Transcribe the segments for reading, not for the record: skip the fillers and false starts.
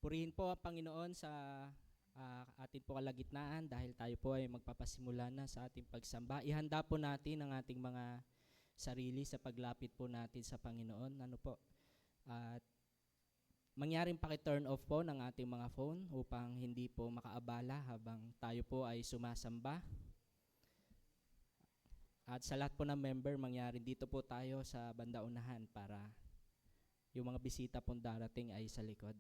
Purihin po ang Panginoon sa ating po kalagitnaan dahil tayo po ay magpapasimula na sa ating pagsamba. Ihanda po natin ang ating mga sarili sa paglapit po natin sa Panginoon. Ano po? At mangyaring paki-turn off po ng ating mga phone upang hindi po makaabala habang tayo po ay sumasamba. At sa lahat po ng member, mangyaring dito po tayo sa banda unahan para yung mga bisita pong darating ay sa likod.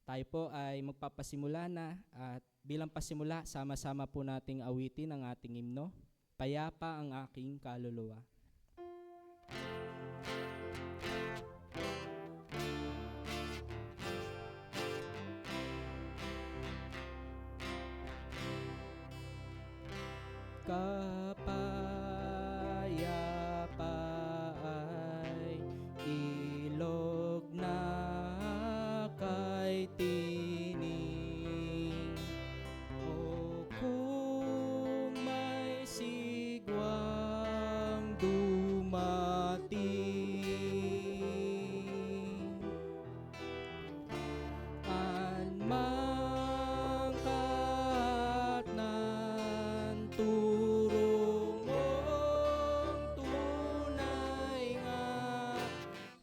Tayo po ay magpapasimula na at bilang pasimula, sama-sama po nating awitin ang ating himno, Payapa ang aking kaluluwa. Kapayapa ay ilog na kay tining. O kung may sigwang dumating, anmang kahat ng turo mong tunay nga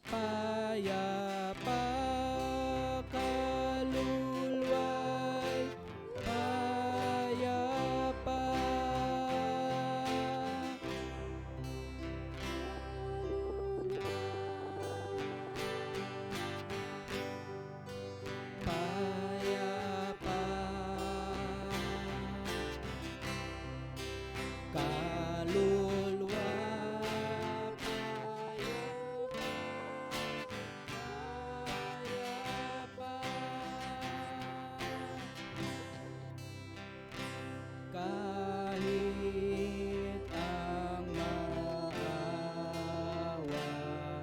payapa kaluluwa'y payapa. Payapa kaluluwa, payapa, kahit ang maawa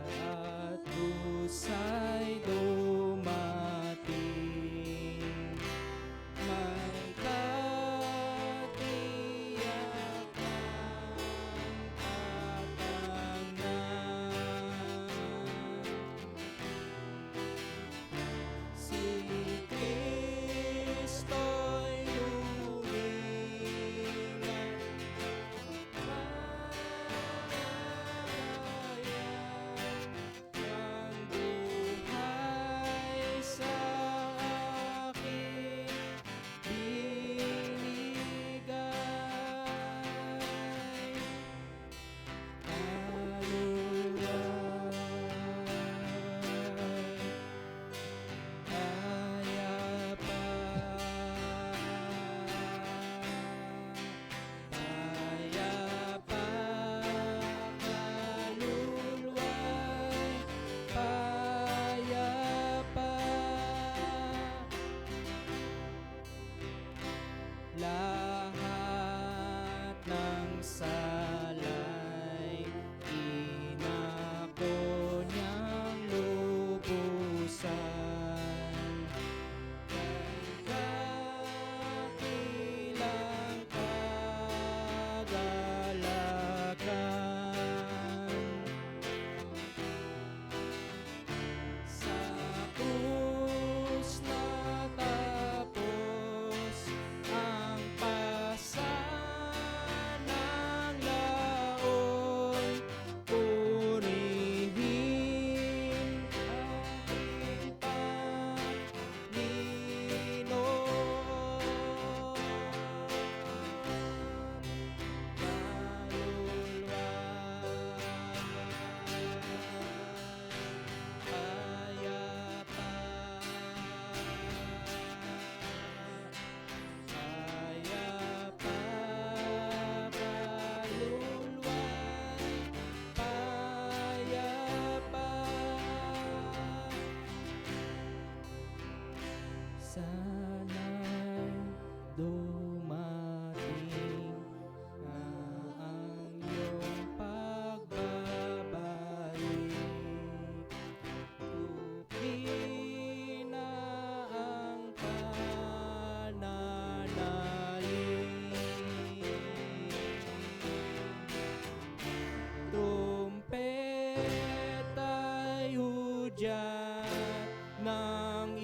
at kusa'y dumating, may katiyakan si Kristo'y lumingan, ang buhay sa aking binigay. Payapa, payapa, kaluluwa'y payapa. Lahat ng sala'y inako niyang lubusan, kakilang kagalakan. Sa krus natapos ang pasanang laon, purihin aking Panginoon. Payapa, payapa, kaluluwa'y payapa. Sana'y dumating na ang iyong pagbabalik. Tupi na ang pananalig, trumpeta'y hudyat ng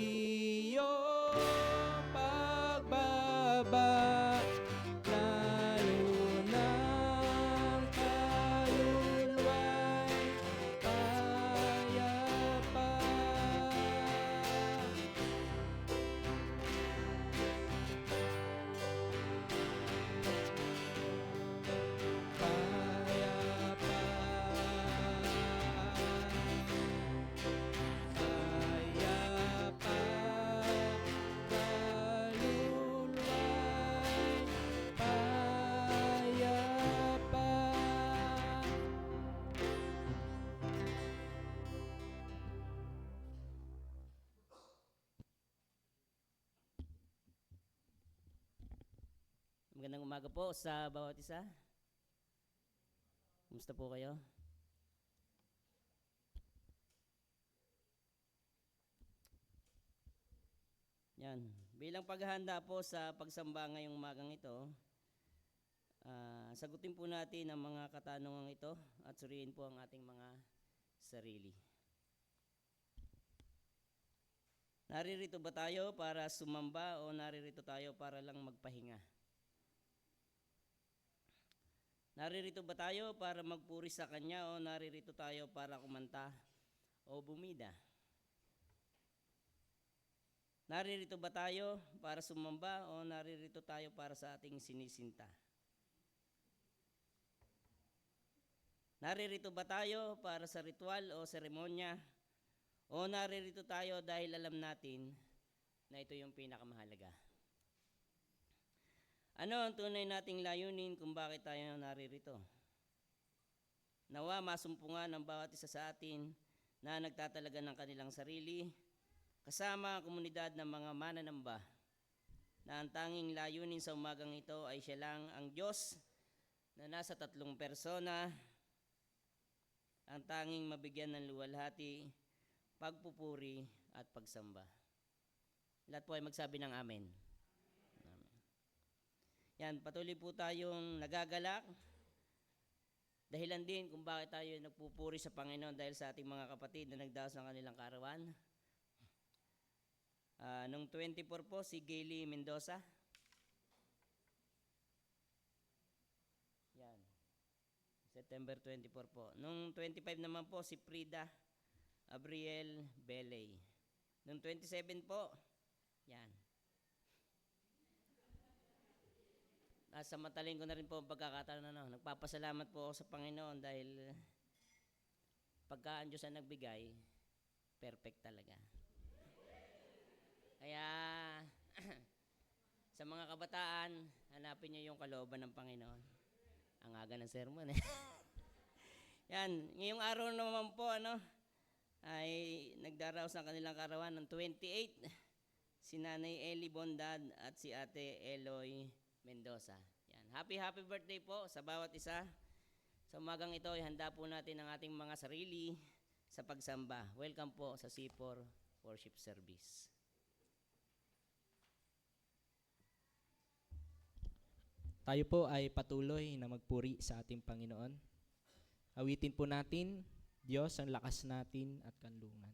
umaga po sa bawat isa. Kumusta po kayo? Yan. Bilang paghahanda po sa pagsamba ngayong umagang ito, sagutin po natin ang mga katanungan ito at suriin po ang ating mga sarili. Naririto ba tayo para sumamba o naririto tayo para lang magpahinga? Naririto ba tayo para magpuri sa Kanya o naririto tayo para kumanta o bumida? Naririto ba tayo para sumamba o naririto tayo para sa ating sinisinta? Naririto ba tayo para sa ritual o seremonya? O naririto tayo dahil alam natin na ito yung pinakamahalaga? Ano ang tunay nating layunin kung bakit tayo naririto? Nawa masumpungan ng bawat isa sa atin na nagtatalaga ng kanilang sarili, kasama ang komunidad ng mga mananamba, na ang tanging layunin sa umagang ito ay siya lang ang Diyos na nasa tatlong persona, ang tanging mabigyan ng luwalhati, pagpupuri at pagsamba. Lahat po ay magsabi ng amen. Amen. Yan, patuloy po tayong nagagalak. Dahilan din kung bakit tayo nagpupuri sa Panginoon dahil sa ating mga kapatid na nagdaos ng kanilang karawan. Nung 24 po, si Gayle Mendoza. Yan. September 24 po. Nung 25 naman po, si Frida Abriel Belay. Nung 27 po, yan. Nasa mataling ko na rin po ang pagkakataon na nagpapasalamat po ako sa Panginoon dahil pagka ang Diyos ang nagbigay, perfect talaga. Kaya sa mga kabataan, hanapin niyo yung kalooban ng Panginoon. Ang aga ng sermon eh. Yan, ngayong araw naman po ay nagdaraos ng kanilang karawan ng 28, si Nanay Eli Bondad at si Ate Eloy Mendoza. Yan. Happy birthday po sa bawat isa. Sa umagang ito, ihanda po natin ang ating mga sarili sa pagsamba. Welcome po sa C4 Worship Service. Tayo po ay patuloy na magpuri sa ating Panginoon. Awitin po natin, Diyos ang lakas natin at kanlungan.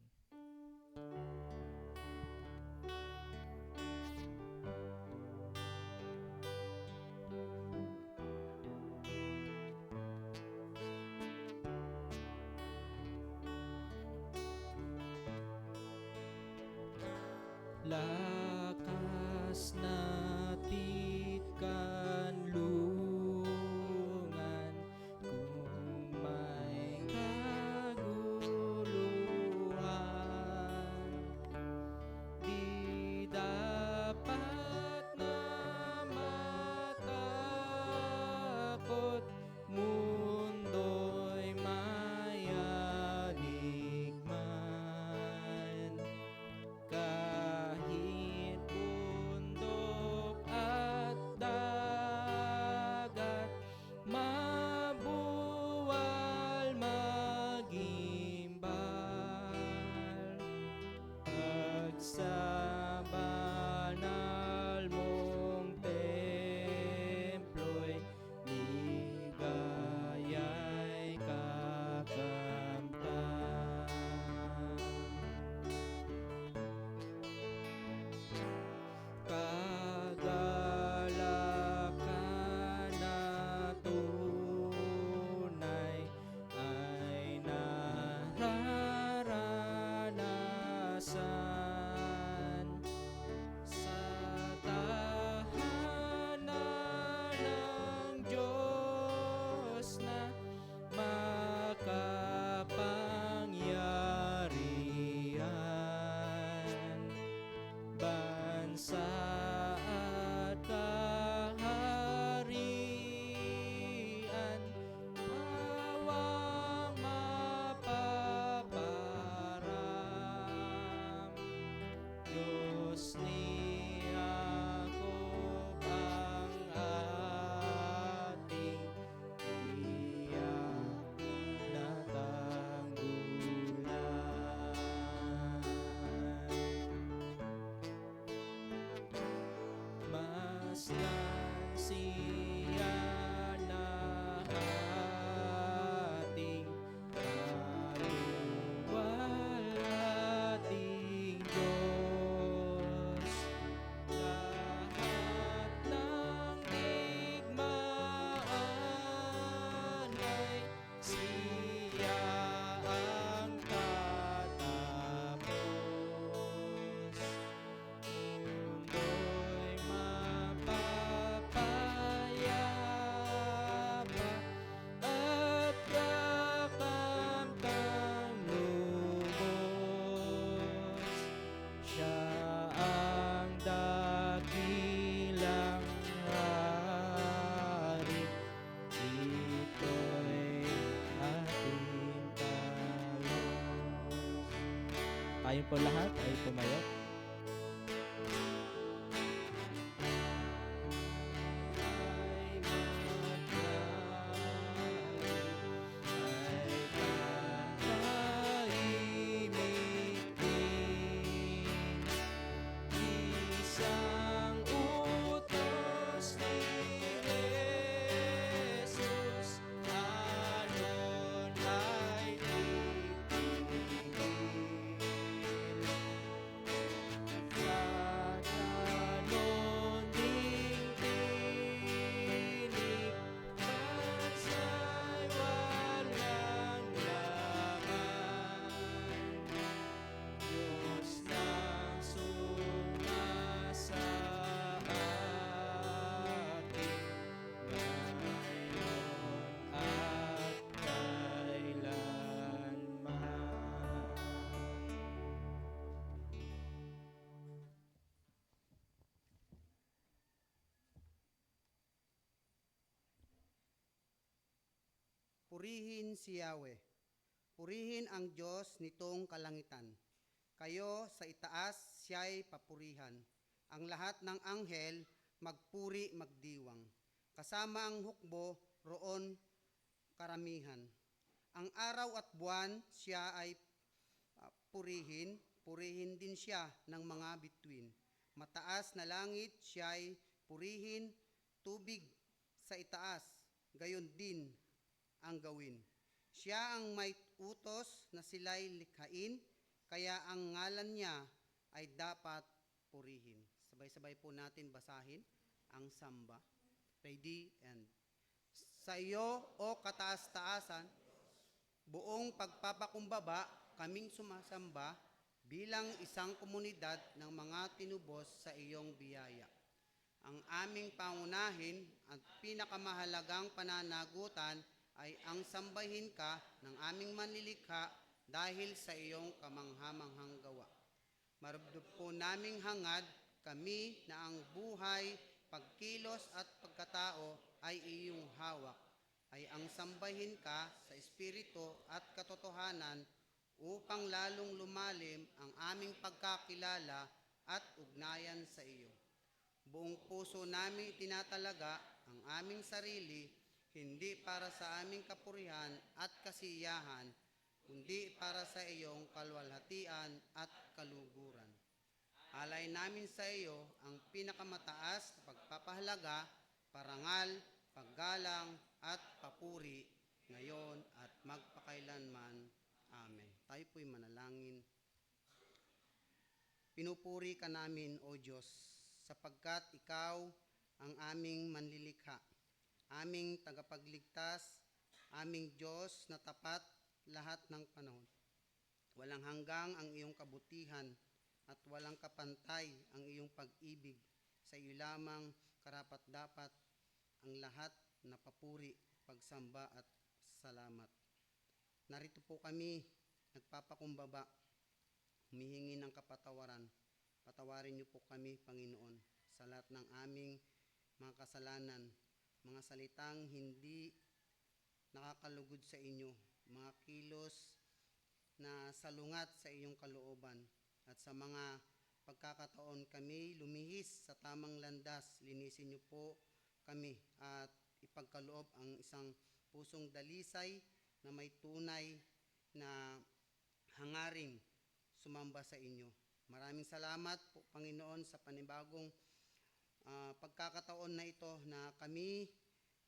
Lakas natin kanlungan kung may kaguluhan. Di dapat na matakot, mundo'y mayanig man. Kahit bundok at dagat, mabuwal magimbal. Pag sa banal mong templo'y ligaya'y kakamtan. Kagalakan na tunay ay nararanasan sa tahanan ng Diyos na makapangyarihan. Bansa at kaharian, pawang mapaparam. Diyos ni Jacob ang Tayo po lahat ay tumayo. Isang utos ni Jesus, alon ay titigil. Pagkalon ding tinig, bansa'y walang laman. Diyos nang sumasa atin, ngayon at kailanman. Purihin si Yahweh. Purihin ang Diyos nitong kalangitan. Kayo sa itaas siya'y papurihan. Ang lahat ng anghel magpuri magdiwang. Kasama ang hukbo roon karamihan. Ang araw at buwan siya ay purihin. Purihin din siya ng mga bituin. Mataas na langit siya'y purihin. Tubig sa itaas, gayon din ang gawin. Siya ang may utos na sila'y likhain, kaya ang ngalan niya ay dapat purihin. Sabay-sabay po natin basahin ang samba. Ready and sa iyo, o kataas-taasan, buong pagpapakumbaba, kaming sumasamba bilang isang komunidad ng mga tinubos sa iyong biyaya. Ang aming pangunahin at pinakamahalagang pananagutan ay ang sambahin ka ng aming manlilikha dahil sa iyong kamanghamanghang gawa. Marubdob po naming hangad kami na ang buhay, pagkilos at pagkatao ay iyong hawak, ay ang sambahin ka sa espiritu at katotohanan upang lalong lumalim ang aming pagkakilala at ugnayan sa iyo. Buong puso namin tinatalaga ang aming sarili, hindi para sa aming kapurihan at kasiyahan, kundi para sa iyong kalwalhatian at kaluguran. Alay namin sa iyo ang pinakamataas na pagpapahalaga, parangal, paggalang at papuri, ngayon at magpakailanman. Amen. Tayo po'y manalangin. Pinupuri ka namin, O Diyos, sapagkat ikaw ang aming manlilikha, aming tagapagligtas, aming Diyos na tapat lahat ng panahon. Walang hanggang ang iyong kabutihan at walang kapantay ang iyong pag-ibig. Sa iyo lamang karapat-dapat ang lahat na papuri, pagsamba at salamat. Narito po kami, nagpapakumbaba, humihingi ng kapatawaran. Patawarin niyo po kami, Panginoon, sa lahat ng aming mga kasalanan, mga salitang hindi nakakalugod sa inyo, mga kilos na salungat sa iyong kalooban, at sa mga pagkakataon kami lumihis sa tamang landas, linisin niyo po kami at ipagkaloob ang isang pusong dalisay na may tunay na hangaring sumamba sa inyo. Maraming salamat po, Panginoon, sa panibagong pagkakataon na ito na kami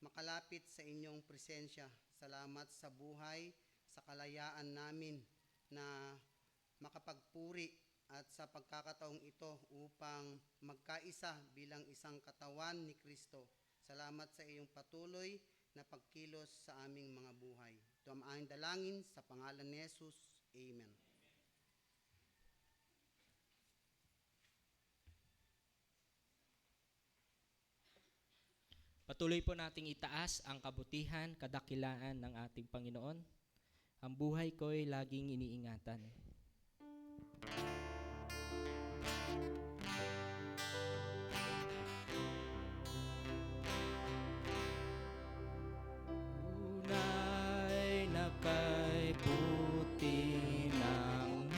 makalapit sa inyong presensya. Salamat sa buhay, sa kalayaan namin na makapagpuri at sa pagkakataong ito upang magkaisa bilang isang katawan ni Kristo. Salamat sa iyong patuloy na pagkilos sa aming mga buhay. Ito ang aming dalangin sa pangalan ni Jesus. Amen. Patuloy po nating itaas ang kabutihan, kadakilaan ng ating Panginoon. Ang buhay ko'y laging iniingatan. Tunay na kay buti ng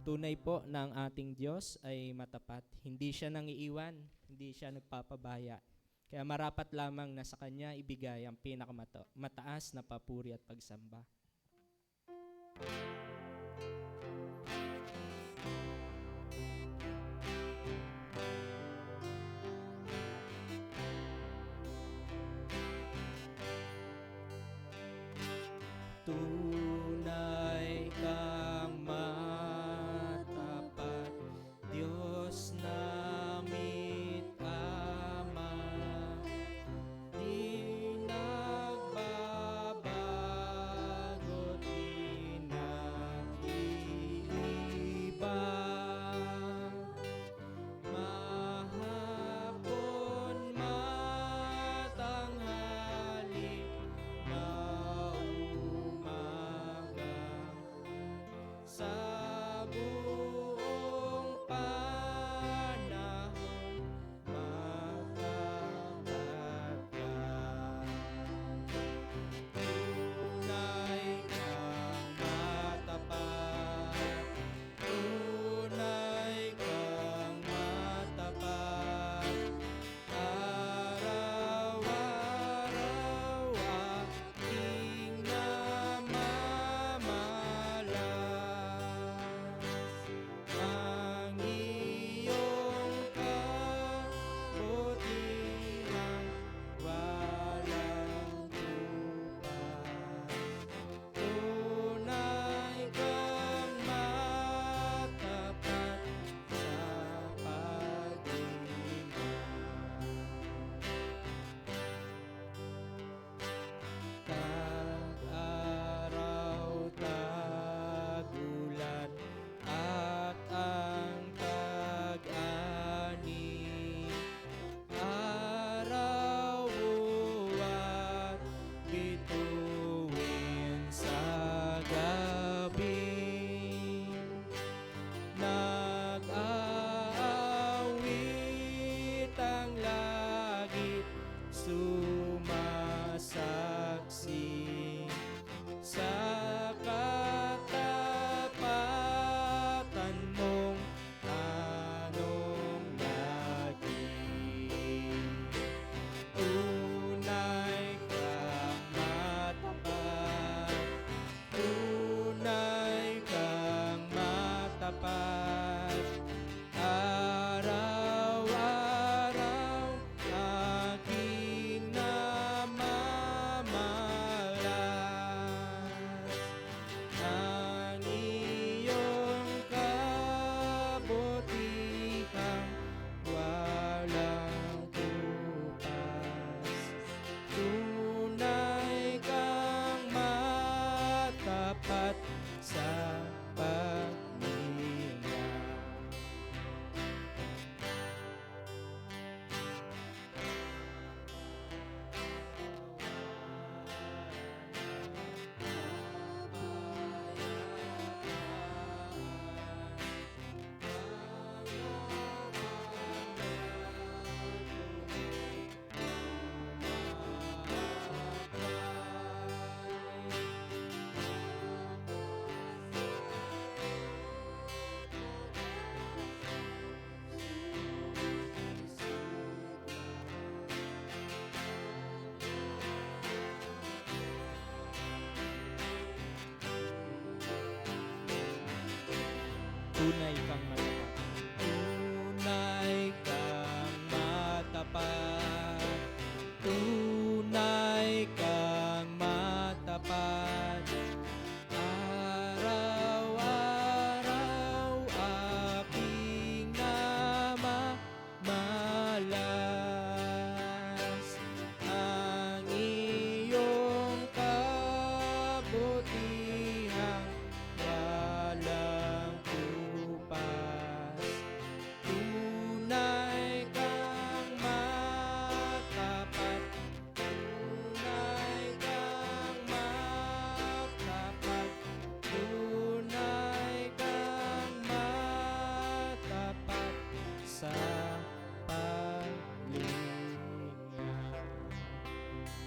Tunay po na ang ating Diyos ay matapat. Hindi siya nangiiwan, hindi siya nagpapabaya. Kaya marapat lamang na sa Kanya ibigay ang pinakamataas na papuri at pagsamba. Tunay kang matapat, Diyos namit Ama, di nagbabago, di nag-iiba. Mahapon matanghali na umaga, sa buong panahon matapat ka. Tunay kang matapat, tunay kang matapat, araw-araw aking namamalas ang iyong kabutihang walang tupas. Tunay kang matapat sa pag-ibig. Tag-araw, tag-ulan, at ang tag-ani, araw at bituin sa gabi, nag-aawit ang langit, sumasaksi sa katapatan mong anong naging. Tunay kang matapat, tunay kang matapat, araw-araw aking namamalas ang iyong kabutihang walang tupas. Tunay kang matapat sa pagninga. Tunay kang matapat, tunay kang matapat, tunay kang matapat, araw-araw aking namamalas ang iyong kabutihang walang tupas. Tunay kang matapat, tunay kang matapat, tunay kang matapat sa paglinga.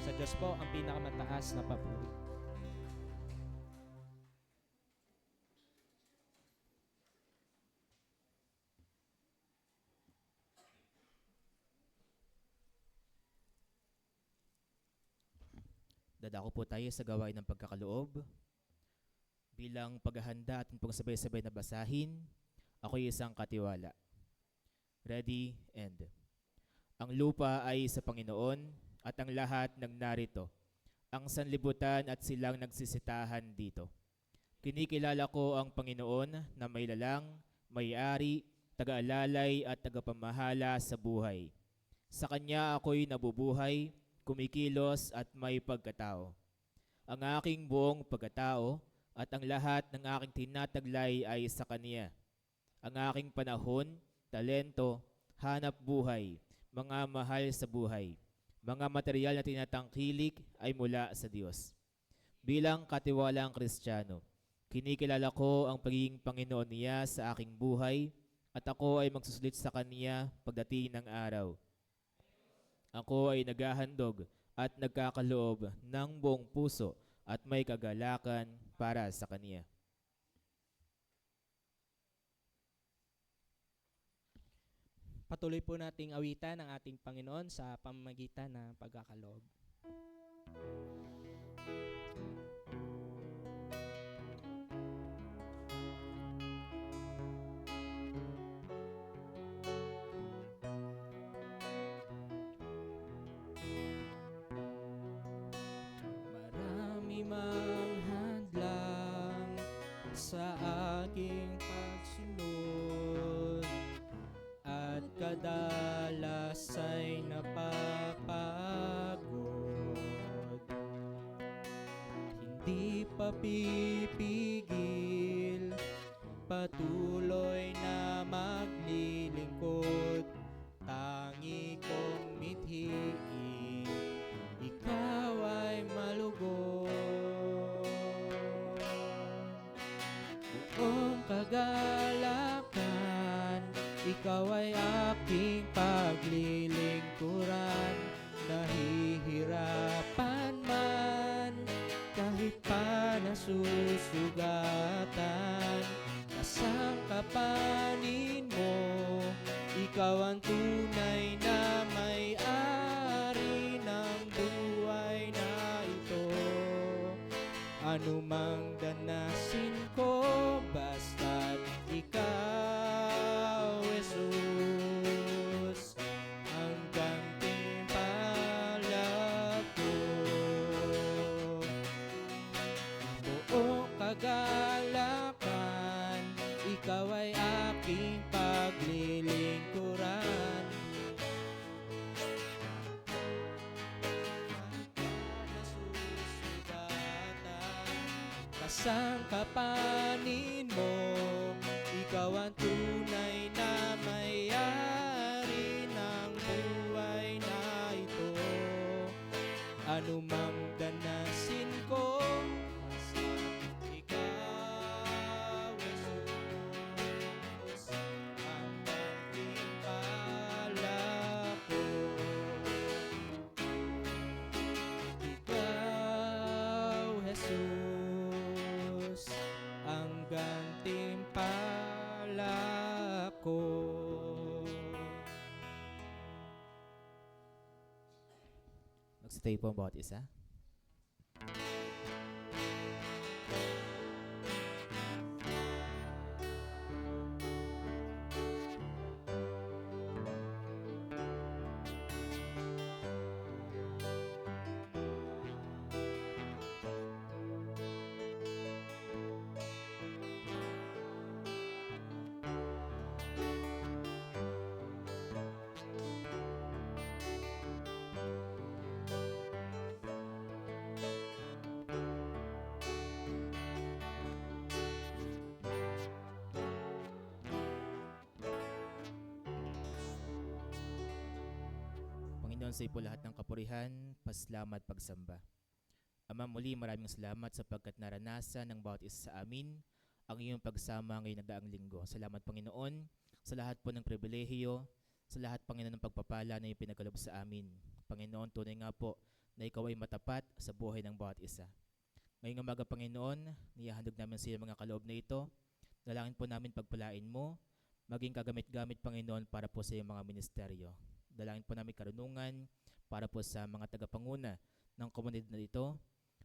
Sa Diyos po ang pinakamataas na papuri. Dadako po tayo sa gawain ng pagkakaloob. Bilang paghahanda at pong sabay-sabay na basahin, ako'y isang katiwala. Ready, and. Ang lupa ay sa Panginoon at ang lahat ng narito. Ang sanlibutan at silang nagsisitahan dito. Kinikilala ko ang Panginoon na may lalang, may-ari, taga-alalay at tagapamahala sa buhay. Sa Kanya ako'y nabubuhay, kumikilos at may pagkatao. Ang aking buong pagkatao at ang lahat ng aking tinataglay ay sa Kanya. Ang aking panahon, talento, hanap buhay, mga mahal sa buhay, mga material na tinatangkilik ay mula sa Diyos. Bilang katiwalaang Kristiyano, kinikilala ko ang pagiging Panginoon niya sa aking buhay at ako ay magsusulit sa Kanya pagdating ng araw. Ako ay naghahandog at nagkakaloob ng buong puso at may kagalakan para sa Kanya. Patuloy po nating awitan ang ating Panginoon sa pamamagitan ng pagkakaloob. Marami mang hadlang sa aking pagsunod at kadalas ay napapagod. Hindi pa pipigil, patuloy na maglilingkod. Tangi kong mithiin, ikaw ay malugod. Buong kagalakan, ikaw ay aking paglilingkuran. Nahihirapan man, kahit pa nasusugatan, kasangkapanin mo, ikaw ang tunay na may-ari ng buhay na ito. Anumang danasin ko, basta't ikaw, Jesus, ang gantimpala ko. Buong kagalakan, ikaw ay aking paglilingkuran. Kasangkapanin mo, ikaw ang tunay na may-ari ng buhay na ito. Anumang danasin ko, ikaw, Jesus, ang gantimpala ko. Ikaw, Jesus, ang gantimpala ko. Magsitayo po ang bawat isa. Panginoon, sa iyo po lahat ng kapurihan, pasalamat, pagsamba. Ama, muli maraming salamat sapagkat naranasan ng bawat isa sa amin ang iyong pagsama ngayong nagdaang linggo. Salamat, Panginoon, sa lahat po ng pribilehiyo, sa lahat, Panginoon, ng pagpapala na iyong pinagkaloob sa amin. Panginoon, tunay nga po na ikaw ay matapat sa buhay ng bawat isa. Ngayong umaga, Panginoon, niyahandog namin sa iyo mga kaloob na ito. Dalangin po namin pagpalain mo, maging kagamit-gamit, Panginoon, para po sa iyong mga ministeryo. Dalangin po namin karunungan para po sa mga tagapanguna ng komunidad na ito.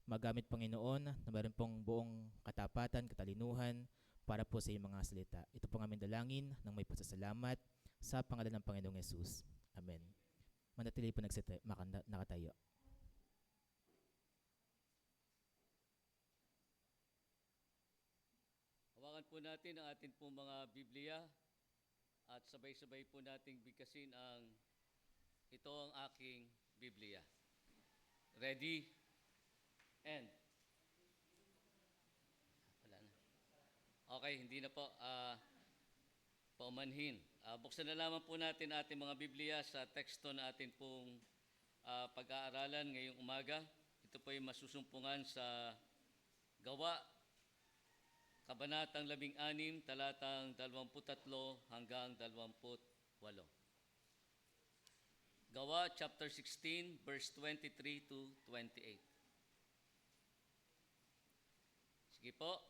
Magamit Panginoon na meron pong buong katapatan, katalinuhan para po sa iyong mga salita. Ito po ang aming dalangin ng may pasasalamat sa pangalan ng Panginoong Yesus. Amen. Manatili po nakatayo. Hawakan po natin ang ating pong mga Biblia at sabay-sabay po nating bigkasin ang ito ang aking Biblia. Ready? And? Wala na. Okay, hindi na po. Paumanhin. Buksan na lamang po natin ating mga Biblia sa teksto na atin pong pag-aaralan ngayong umaga. Ito po ay masusumpungan sa Gawa, Kabanatang 16, talatang 23 hanggang 28. Gawa chapter 16, verse 23 to 28. Sige po.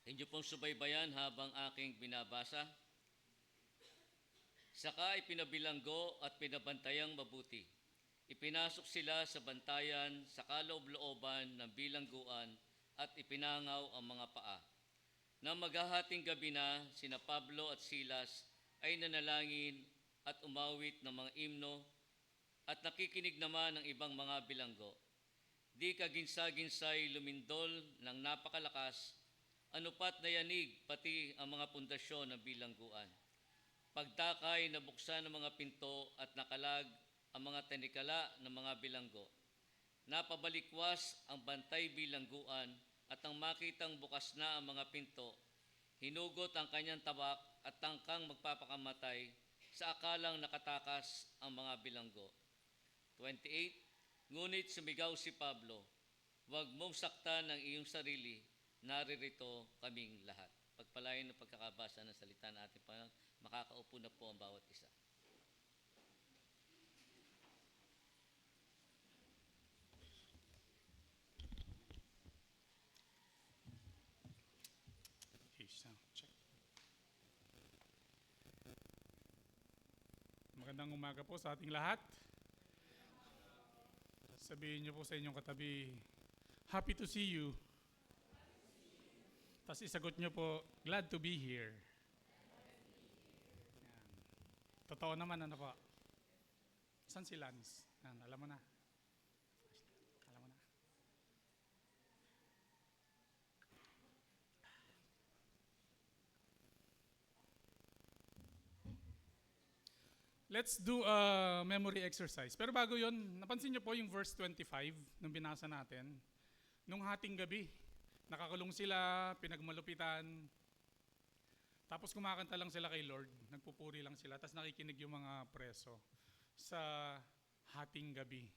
Inyo pong subaybayan habang aking binabasa. Saka ipinabilanggo at pinabantayang mabuti. Ipinasok sila sa bantayan sa kaloob-looban ng bilangguan at ipinangaw ang mga paa. Nang maghahating gabi na, sina Pablo at Silas ay nanalangin at umawit ng mga imno at nakikinig naman ng ibang mga bilanggo. Di kaginsa-ginsay lumindol ng napakalakas, anupat na yanig pati ang mga pundasyon ng bilangguan. Pagtakay nabuksan ng mga pinto at nakalag ang mga tanikala ng mga bilanggo. Napabalikwas ang bantay bilangguan at ang makitang bukas na ang mga pinto, hinugot ang kanyang tabak at tangkang magpapakamatay sa akalang nakatakas ang mga bilanggo. 28. Ngunit sumigaw si Pablo, "Huwag mong saktan ang iyong sarili, naririto kaming lahat." Pagpalain ng pagkakabasa ng salita ng ating Panginoon, makakaupo na po ang bawat isa. Check. Magandang umaga po sa ating lahat. Sabihin niyo po sa inyong katabi, happy to see you. Tapos isagot niyo po, glad to be here. Yan. Totoo naman, ano po? Saan si Lance? Yan, alam mo na. Alam mo na. Let's do a memory exercise. Pero bago yon, napansin niyo po yung verse 25 nung binasa natin. Nung hating gabi, nakakulong sila, pinagmalupitan, tapos kumakanta lang sila kay Lord, nagpupuri lang sila, tapos nakikinig yung mga preso sa hating gabi.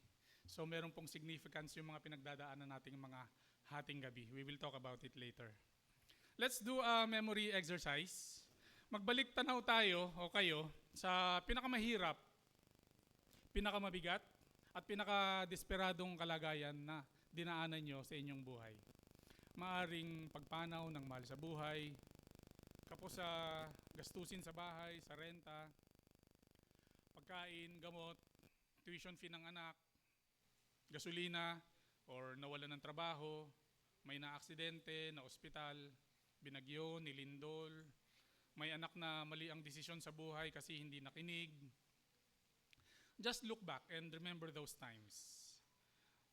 So meron pong significance yung mga pinagdadaanan nating mga hating gabi. We will talk about it later. Let's do a memory exercise. Magbalik tanaw tayo o kayo sa pinakamahirap, pinakamabigat, at pinakadesperadong kalagayan na dinaanan nyo sa inyong buhay. Maaring pagpanaw ng mahal sa buhay, kapos sa gastusin sa bahay, sa renta, pagkain, gamot, tuition fee ng anak, gasolina, or nawalan ng trabaho, may na-aksidente, na ospital, binagyo, nilindol, may anak na mali ang desisyon sa buhay kasi hindi nakinig. Just look back and remember those times.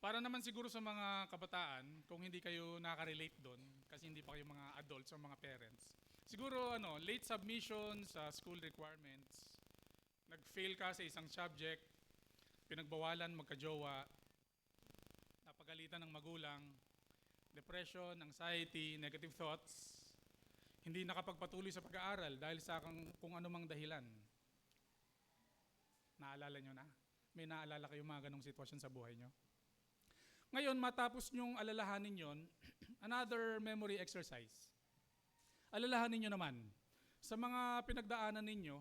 Para naman siguro sa mga kabataan, kung hindi kayo nakaka-relate doon, kasi hindi pa kayo mga adults o mga parents, siguro late submission sa school requirements, nag-fail ka sa isang subject, pinagbawalan magkajowa, napagalitan ng magulang, depression, anxiety, negative thoughts, hindi nakapagpatuloy sa pag-aaral dahil sa kung anumang dahilan. Naalala nyo na? May naalala kayo mga ganong sitwasyon sa buhay nyo? Ngayon, matapos nyong alalahanin yon, another memory exercise. Alalahanin nyo naman, sa mga pinagdaanan ninyo,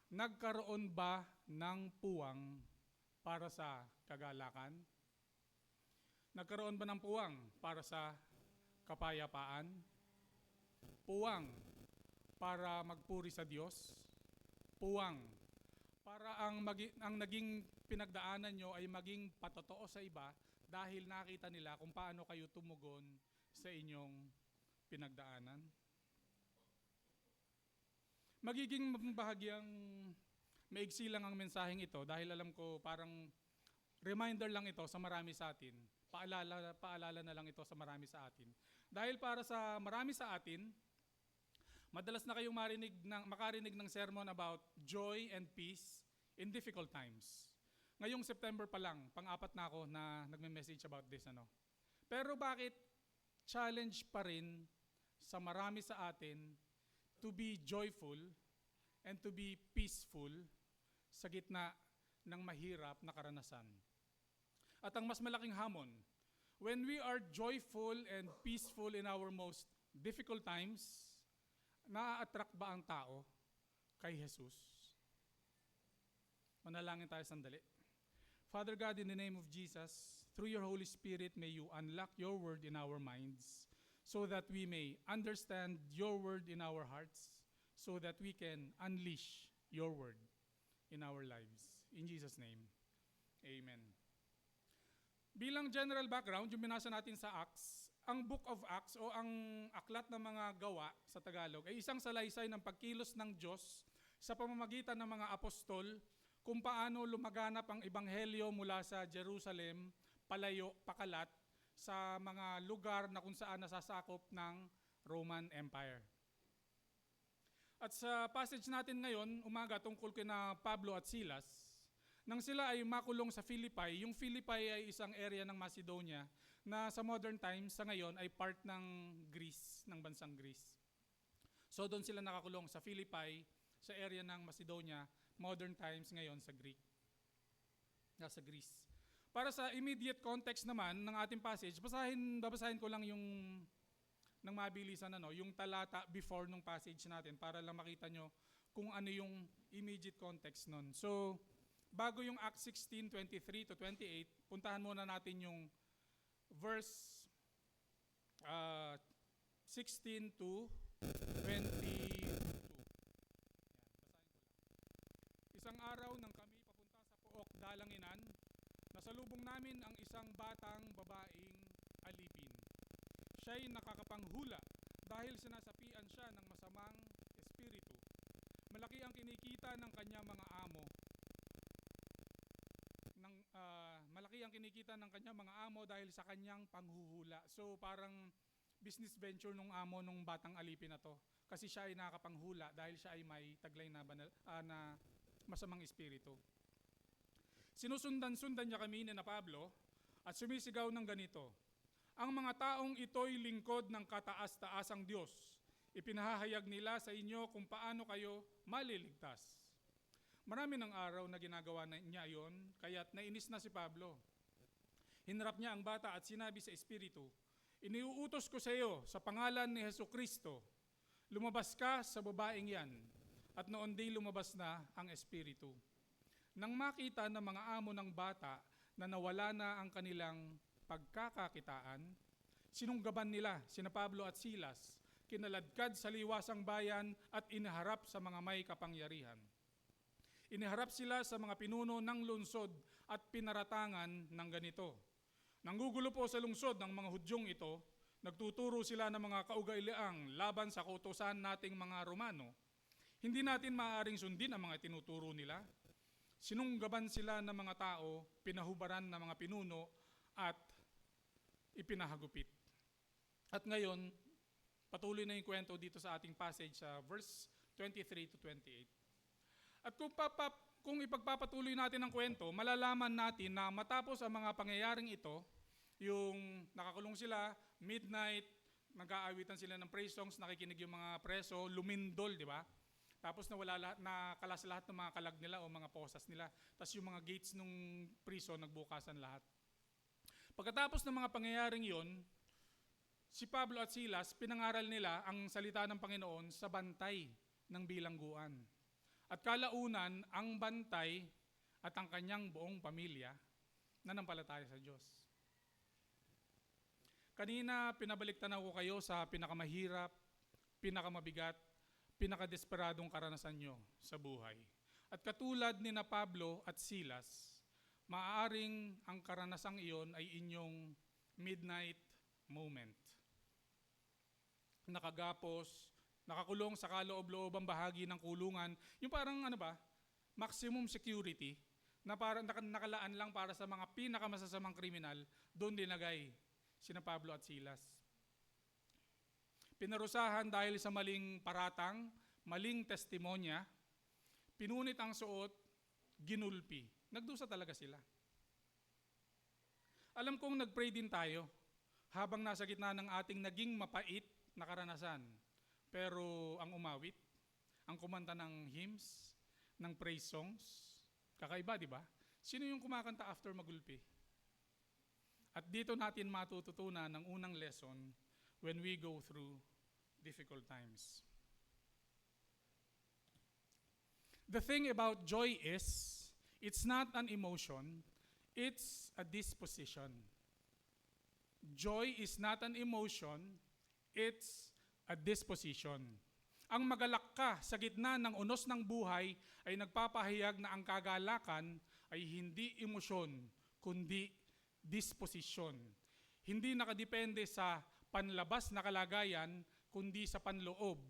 nagkaroon ba ng puwang para sa kagalakan? Nagkaroon ba ng puwang para sa kapayapaan? Puwang para magpuri sa Diyos? Puwang para ang naging pinagdaanan nyo ay maging patotoo sa iba dahil nakita nila kung paano kayo tumugon sa inyong pinagdaanan. Magiging bahagyang maigsi lang ang mensaheng ito dahil alam ko parang reminder lang ito sa marami sa atin. Paalala na lang ito sa marami sa atin. Dahil para sa marami sa atin, madalas na kayong makarinig ng sermon about joy and peace in difficult times. Ngayong September pa lang, pang-apat na ako na nagme-message about this. Pero bakit challenge pa rin sa marami sa atin to be joyful and to be peaceful sa gitna ng mahirap na karanasan? At ang mas malaking hamon, when we are joyful and peaceful in our most difficult times, na-attract ba ang tao kay Jesus? Manalangin tayo sandali. Father God, in the name of Jesus, through your Holy Spirit, may you unlock your word in our minds so that we may understand your word in our hearts, so that we can unleash your word in our lives. In Jesus' name, amen. Bilang general background, yung binasa natin sa Acts, ang Book of Acts o ang aklat ng mga gawa sa Tagalog ay isang salaysay ng pagkilos ng Diyos sa pamamagitan ng mga apostol kung paano lumaganap ang ebanghelyo mula sa Jerusalem, palayo, pakalat sa mga lugar na kung saan nasasakop ng Roman Empire. At sa passage natin ngayon, umaga tungkol kina Pablo at Silas, nang sila ay makulong sa Philippi, yung Philippi ay isang area ng Macedonia na sa modern times, sa ngayon, ay part ng Greece, ng bansang Greece. So doon sila nakakulong sa Philippi, sa area ng Macedonia, modern times ngayon sa nasa Greece. Para sa immediate context naman ng ating passage, babasahin ko lang yung ng mabilisan, yung talata before nung passage natin para lang makita nyo kung ano yung immediate context nun. So, bago yung Acts 16:23 to 28, puntahan muna natin yung verse 16 to 22. Isang araw nang kami papunta sa Pook, Dalanginan, nasalubong namin ang isang batang babaeng alipin. Siya'y nakakapanghula dahil sinasapian siya ng masamang espiritu. Malaki ang kinikita ng kanyang mga amo. Malaki ang kinikita ng kanyang mga amo dahil sa kanyang panghuhula. So parang business venture nung amo nung batang alipin na to. Kasi siya ay nakapanghula dahil siya ay may taglay na masamang espiritu. Sinusundan-sundan niya kami ni na Pablo at sumisigaw ng ganito, "Ang mga taong ito'y lingkod ng kataas-taasang Diyos. Ipinahahayag nila sa inyo kung paano kayo maliligtas." Marami ng araw na ginagawa niya yon, kaya't nainis na si Pablo. Hinarap niya ang bata at sinabi sa espiritu, "Iniuutos ko sa iyo sa pangalan ni Hesukristo, lumabas ka sa babaeng yan." At noon din lumabas na ang espiritu. Nang makita ng mga amo ng bata na nawala na ang kanilang pagkakakitaan, sinunggaban nila sina Pablo at Silas, kinaladkad sa liwasang bayan at inaharap sa mga may kapangyarihan. Iniharap sila sa mga pinuno ng lungsod at pinaratangan ng ganito, "Nanggugulo po sa lungsod ng mga Hudyong ito, nagtuturo sila ng mga kaugaliang laban sa kautusan nating mga Romano. Hindi natin maaaring sundin ang mga tinuturo nila." Sinunggaban sila ng mga tao, pinahubaran ng mga pinuno at ipinahagupit. At ngayon, patuloy na yung kwento dito sa ating passage sa verse 23 to 28. At kung ipagpapatuloy natin ang kwento, malalaman natin na matapos ang mga pangyayaring ito, yung nakakulong sila, midnight, nag-aawitan sila ng praise songs, nakikinig yung mga preso, lumindol, di ba? Tapos nakalas lahat ng mga kalag nila o mga posas nila. Tapos yung mga gates ng prison, nagbukasan lahat. Pagkatapos ng mga pangyayaring yon, si Pablo at Silas, pinangaral nila ang salita ng Panginoon sa bantay ng bilangguan. At kalaunan, ang bantay at ang kanyang buong pamilya nanampalataya sa Diyos. Kanina, pinabaliktanaw ko kayo sa pinakamahirap, pinakamabigat, pinakadesperadong karanasan nyo sa buhay. At katulad ni na Pablo at Silas, maaaring ang karanasang iyon ay inyong midnight moment. Nakagapos, nakakulong sa kaloob-loobang bahagi ng kulungan, yung parang maximum security, na parang nakalaan lang para sa mga pinakamasasamang kriminal, doon dinagay sina Pablo at Silas. Pinarusahan dahil sa maling paratang, maling testimonya, pinunit ang suot, ginulpi. Nagdusa talaga sila. Alam kong nag-pray din tayo habang nasa gitna ng ating naging mapait na karanasan. Pero ang umawit, ang kumanta ng hymns, ng praise songs, kakaiba, di ba? Sino yung kumakanta after magulpi? At dito natin matututunan ng unang lesson when we go through difficult times. The thing about joy is, it's not an emotion, it's a disposition. Joy is not an emotion, it's a disposition. Ang magalak ka sa gitna ng unos ng buhay ay nagpapahayag na ang kagalakan ay hindi emosyon, kundi disposisyon. Hindi nakadepende sa panlabas na kalagayan, kundi sa panloob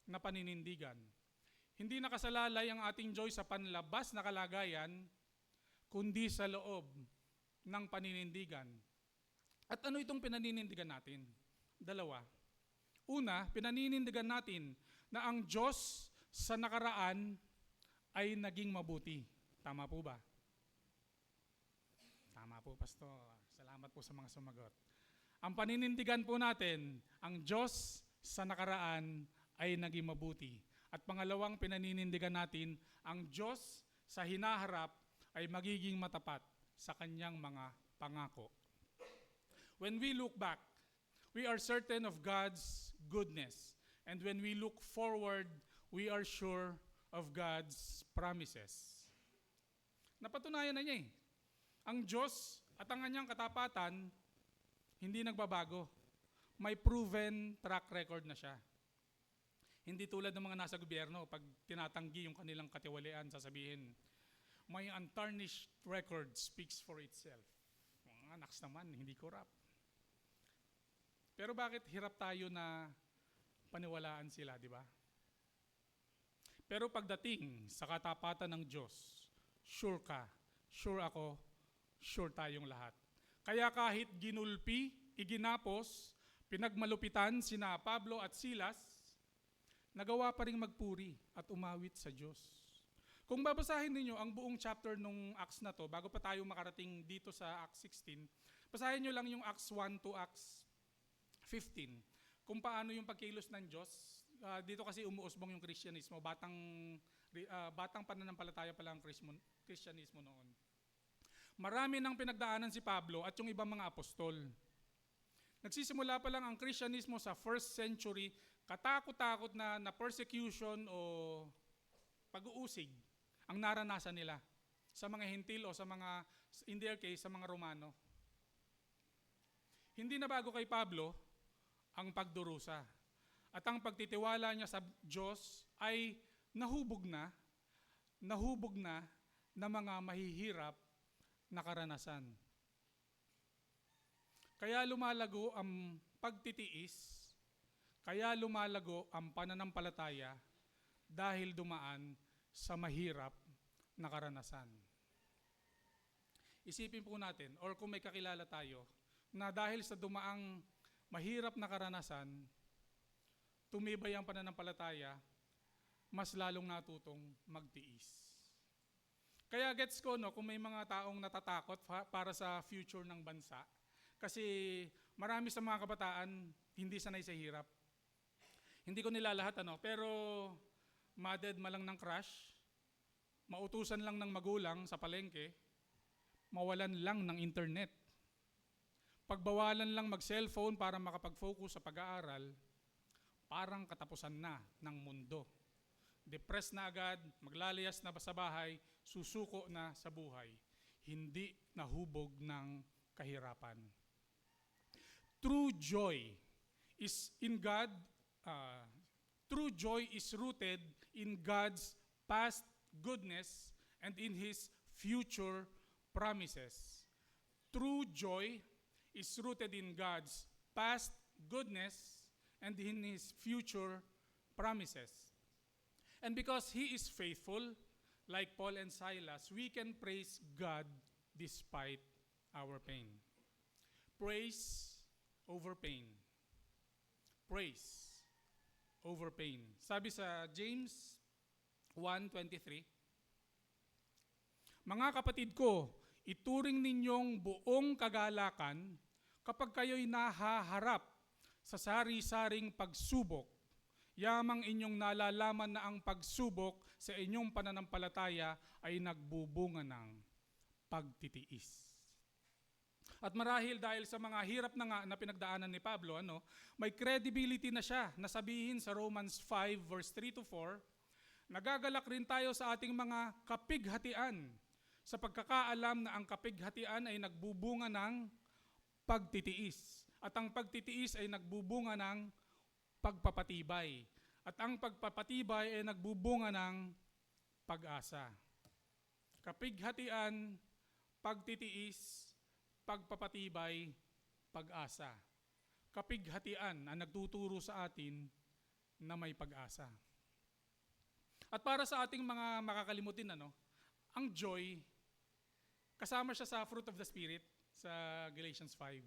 na paninindigan. Hindi nakasalalay ang ating joy sa panlabas na kalagayan, kundi sa loob ng paninindigan. At ano itong pinaninindigan natin? Dalawa. Una, pinaninindigan natin na ang Diyos sa nakaraan ay naging mabuti. Tama po ba? Tama po, Pastor. Salamat po sa mga sumagot. Ang paninindigan po natin, ang Diyos sa nakaraan ay naging mabuti. At pangalawang pinaninindigan natin, ang Diyos sa hinaharap ay magiging matapat sa kanyang mga pangako. When we look back, we are certain of God's goodness. And when we look forward, we are sure of God's promises. Napatunayan na niya eh. Ang Diyos at ang kanyang katapatan, hindi nagbabago. May proven track record na siya. Hindi tulad ng mga nasa gobyerno, pag tinatanggi yung kanilang katiwalian, sasabihin, my untarnished record speaks for itself. Mga naks naman, hindi corrupt. Pero bakit hirap tayo na paniwalaan sila, di ba? Pero pagdating sa katapatan ng Diyos, sure ka, sure ako, sure tayong lahat. Kaya kahit ginulpi, iginapos, pinagmalupitan sina Pablo at Silas, nagawa pa rin magpuri at umawit sa Diyos. Kung babasahin ninyo ang buong chapter nung Acts na to, bago pa tayo makarating dito sa Acts 16, basahin nyo lang yung Acts 1 to Acts 15. Kung paano yung pagkilos ng Diyos. Dito kasi umuusbong yung Kristyanismo. Batang pananampalataya pala ang Kristyanismo noon. Marami nang pinagdaanan si Pablo at yung ibang mga apostol. Nagsisimula pa lang ang Kristyanismo sa 1st century, katakot-takot na persecution o pag-uusig ang naranasan nila sa mga Hentil o sa mga, in their case, sa mga Romano. Hindi na bago kay Pablo ang pagdurusa. At ang pagtitiwala niya sa Diyos ay nahubog na mga mahihirap na karanasan. Kaya lumalago ang pagtitiis, kaya lumalago ang pananampalataya dahil dumaan sa mahirap na karanasan. Isipin po natin, or kung may kakilala tayo, na dahil sa dumaang mahirap na karanasan, tumibay ang pananampalataya, mas lalong natutong magtiis. Kaya gets ko, no, kung may mga taong natatakot para sa future ng bansa, kasi marami sa mga kabataan hindi sanay sa hirap. Hindi ko nilalahat, pero madedma lang ng crush, mautusan lang ng magulang sa palengke, mawalan lang ng internet, pagbawalan lang mag-cellphone para makapag-focus sa pag-aaral, parang katapusan na ng mundo. Depressed na agad, maglalayas na sa bahay, susuko na sa buhay. Hindi nahubog ng kahirapan. True joy is in God. True joy is rooted in God's past goodness, and in His future promises. True joy is rooted in God's past goodness and in His future promises. And because He is faithful, like Paul and Silas, we can praise God despite our pain. Praise over pain. Praise over pain. Sabi sa James 1:23, mga kapatid ko, ituring ninyong buong kagalakan kapag kayo'y nahaharap sa sari-saring pagsubok. Yamang inyong nalalaman na ang pagsubok sa inyong pananampalataya ay nagbubunga ng pagtitiis. At marahil dahil sa mga hirap na nga na pinagdaanan ni Pablo, may credibility na siya na sabihin sa Romans 5 verse 3 to 4, nagagalak rin tayo sa ating mga kapighatian sa pagkakaalam na ang kapighatian ay nagbubunga ng pagtitiis. At ang pagtitiis ay nagbubunga ng pagpapatibay. At ang pagpapatibay ay nagbubunga ng pag-asa. Kapighatian, pagtitiis, pagpapatibay, pag-asa. Kapighatian ang nagtuturo sa atin na may pag-asa. At para sa ating mga makakalimutin, ang joy, kasama siya sa fruit of the Spirit sa Galatians 5.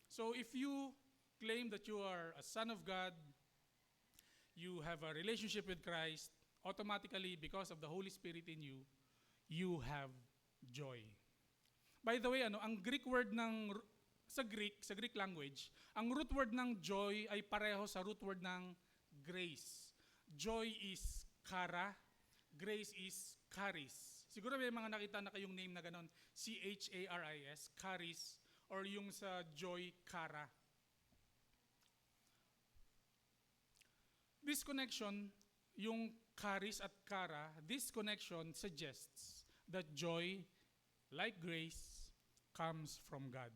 So if you claim that you are a son of God, you have a relationship with Christ, automatically because of the Holy Spirit in you, you have joy. By the way, ang Greek word sa Greek language, ang root word ng joy ay pareho sa root word ng grace. Joy is chara, grace is charis. Siguro may mga nakita na kayong name na ganon, C-H-A-R-I-S, charis, or yung sa joy, chara. This connection, yung charis at chara, this connection suggests that joy, like grace, comes from God.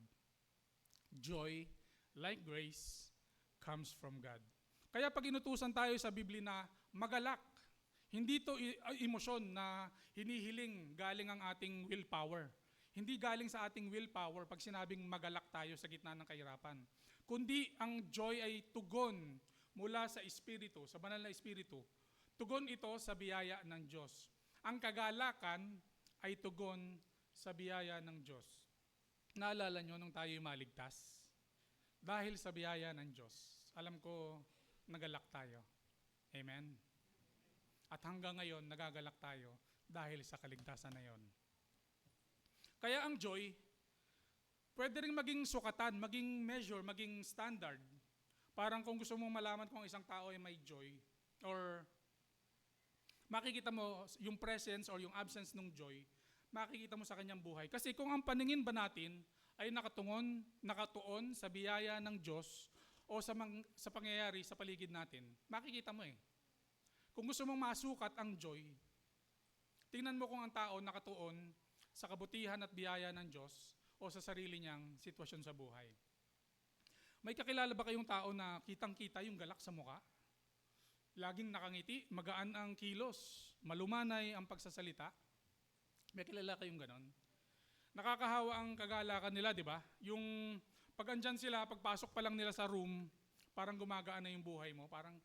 Joy, like grace, comes from God. Kaya pag inutusan tayo sa Biblia na magalak, hindi to emosyon na hinihiling galing ang ating willpower. Hindi galing sa ating willpower pag sinabing magalak tayo sa gitna ng kahirapan. Kundi ang joy ay tugon mula sa Espiritu, sa banal na Espiritu. Tugon ito sa biyaya ng Diyos. Ang kagalakan ay tugon sa biyaya ng Diyos. Naalala nyo nung tayo'y maligtas? Dahil sa biyaya ng Diyos, alam ko, nagalak tayo. Amen? At hanggang ngayon, nagagalak tayo dahil sa kaligtasan na yon. Kaya ang joy, pwede rin maging sukatan, maging measure, maging standard. Parang kung gusto mong malaman kung isang tao ay may joy, or makikita mo yung presence or yung absence ng joy, makikita mo sa kanyang buhay. Kasi kung ang paningin ba natin ay nakatuon sa biyaya ng Diyos o sa pangyayari sa paligid natin, makikita mo eh. Kung gusto mong masukat ang joy, tingnan mo kung ang tao nakatuon sa kabutihan at biyaya ng Diyos o sa sarili niyang sitwasyon sa buhay. May kakilala ba kayong tao na kitang-kita yung galak sa muka? Laging nakangiti, magaan ang kilos, malumanay ang pagsasalita. May kilala kayong ganon? Nakakahawa ang kagalakan nila, di ba? Yung pag andyan sila, pagpasok pa lang nila sa room, parang gumagaan na yung buhay mo, parang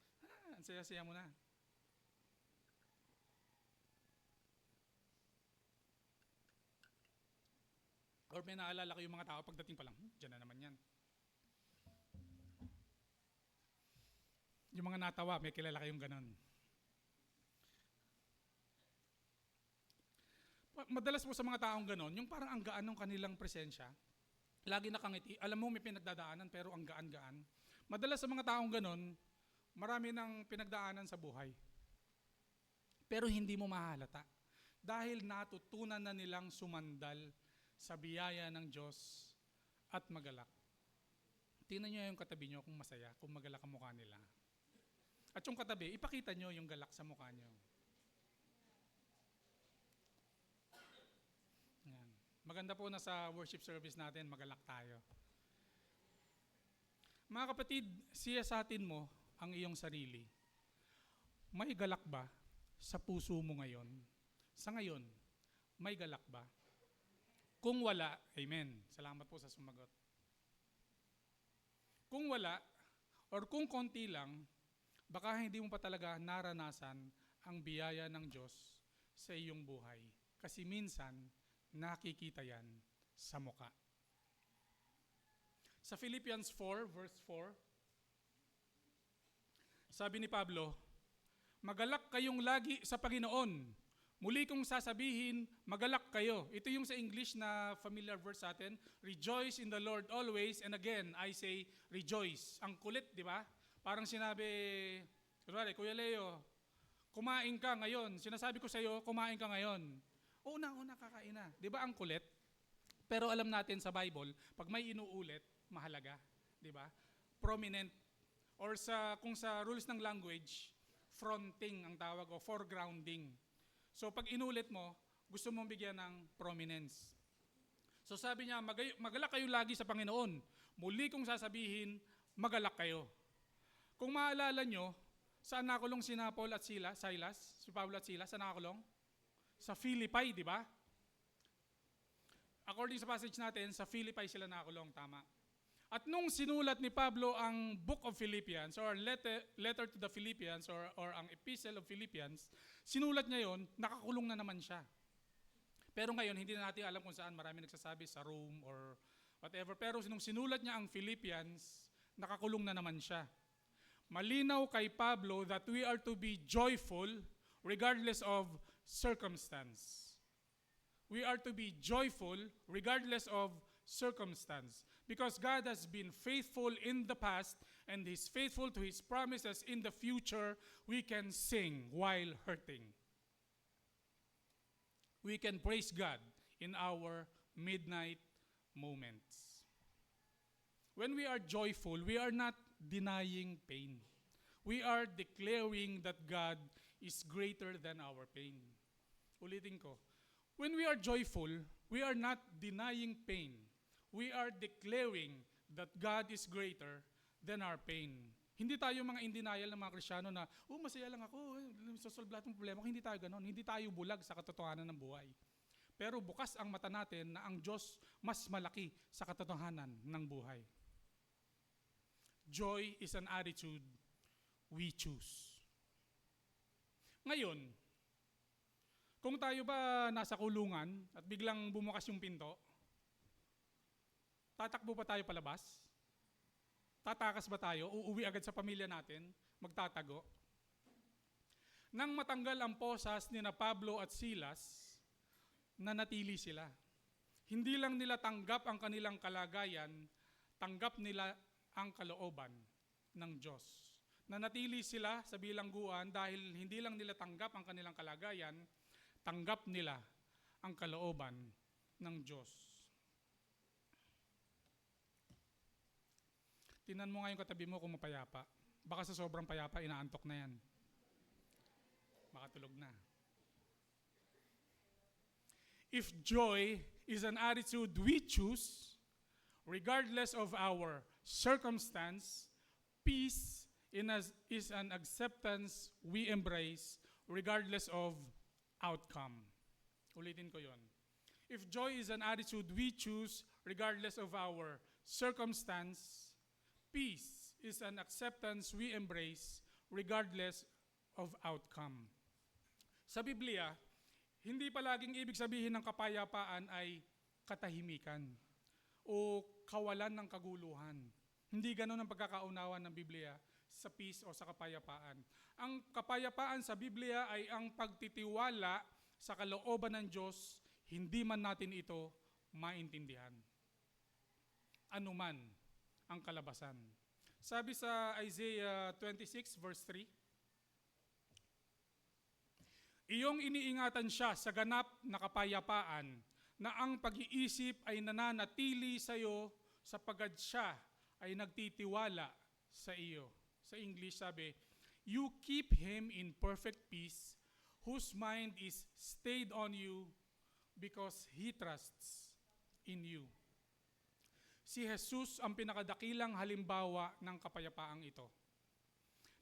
ang saya-saya mo na. Or may naalala kayong mga tao, pagdating pa lang, dyan na naman yan. Yung mga natawa, may kilala kayong ganon. Madalas po sa mga taong ganon, yung parang ang gaan ng kanilang presensya, lagi nakangiti, alam mo may pinagdadaanan pero ang gaan-gaan. Madalas sa mga taong ganon, marami ng pinagdaanan sa buhay. Pero hindi mo mahalata. Dahil natutunan na nilang sumandal sa biyaya ng Diyos at magalak. Tingnan nyo yung katabi nyo kung masaya, kung magalak ang mukha nila. At yung katabi, ipakita nyo yung galak sa mukha nyo. Yan. Maganda po na sa worship service natin, magalak tayo. Mga kapatid, siyasatin mo ang iyong sarili. May galak ba sa puso mo ngayon? Sa ngayon, may galak ba? Kung wala, amen. Salamat po sa sumagot. Kung wala, or kung konti lang, baka hindi mo pa talaga naranasan ang biyaya ng Diyos sa iyong buhay. Kasi minsan, nakikita yan sa muka. Sa Philippians 4, verse 4, sabi ni Pablo, "Magalak kayong lagi sa Panginoon. Muli kong sasabihin, magalak kayo." Ito yung sa English na familiar verse sa atin. "Rejoice in the Lord always." And again, I say, rejoice. Ang kulit, di ba? Parang sinabi, kunwari, Kuya Leo, kumain ka ngayon. Sinasabi ko sa iyo, kumain ka ngayon. Una kakain na. Di ba ang kulit? Pero alam natin sa Bible, pag may inuulit, mahalaga. Di ba? Prominent. Or kung sa rules ng language, fronting ang tawag o foregrounding. So pag inulit mo, gusto mong bigyan ng prominence. So sabi niya, magalak kayo lagi sa Panginoon. Muli kong sasabihin, magalak kayo. Kung maalala nyo, saan nakulong si Paul at Silas? Si Pablo at Silas, saan nakakulong? Sa Philippi, di ba? According sa passage natin, sa Philippi sila nakakulong, tama. At nung sinulat ni Pablo ang Book of Philippians or letter to the Philippians or ang Epistle of Philippians, sinulat niya yon, nakakulong na naman siya. Pero ngayon, hindi na natin alam kung saan. Marami nagsasabi sa Rome or whatever. Pero nung sinulat niya ang Philippians, nakakulong na naman siya. Malinaw kay Pablo that we are to be joyful regardless of circumstance. We are to be joyful regardless of circumstance. Because God has been faithful in the past and He's faithful to His promises in the future, we can sing while hurting. We can praise God in our midnight moments. When we are joyful, we are not denying pain. We are declaring that God is greater than our pain. Ulitin ko. When we are joyful, we are not denying pain. We are declaring that God is greater than our pain. Hindi tayo mga in denial ng mga Kristiyano na, masaya lang ako, sosolve lahat ng problema ko. Hindi tayo ganon. Hindi tayo bulag sa katotohanan ng buhay. Pero bukas ang mata natin na ang Diyos mas malaki sa katotohanan ng buhay. Joy is an attitude we choose. Ngayon, kung tayo ba nasa kulungan at biglang bumukas yung pinto, tatakbo pa tayo palabas? Tatakas ba tayo? Uuwi agad sa pamilya natin? Magtatago? Nang matanggal ang posas ni na Pablo at Silas, nanatili sila. Hindi lang nila tanggap ang kanilang kalagayan, tanggap nila ang kalooban ng Diyos. Nanatili sila sa bilangguan dahil hindi lang nila tanggap ang kanilang kalagayan, tanggap nila ang kalooban ng Diyos. Tingnan mo ngayon katabi mo kung mapayapa. Baka sa sobrang payapa, inaantok na yan. Makatulog na. If joy is an attitude we choose, regardless of our circumstance, peace is an acceptance we embrace, regardless of outcome. Ulitin ko yon. If joy is an attitude we choose, regardless of our circumstance, peace is an acceptance we embrace regardless of outcome. Sa Biblia, hindi palaging ibig sabihin ng kapayapaan ay katahimikan o kawalan ng kaguluhan. Hindi ganun ang pagkakaunawa ng Biblia sa peace o sa kapayapaan. Ang kapayapaan sa Biblia ay ang pagtitiwala sa kalooban ng Diyos, hindi man natin ito maintindihan. Ano man ang kalabasan. Sabi sa Isaiah 26 verse 3, iyong iniingatan siya sa ganap na kapayapaan na ang pag-iisip ay nananatili sa iyo sapagkat siya ay nagtitiwala sa iyo. Sa English sabi, you keep him in perfect peace whose mind is stayed on you because he trusts in you. Si Jesus ang pinakadakilang halimbawa ng kapayapaang ito.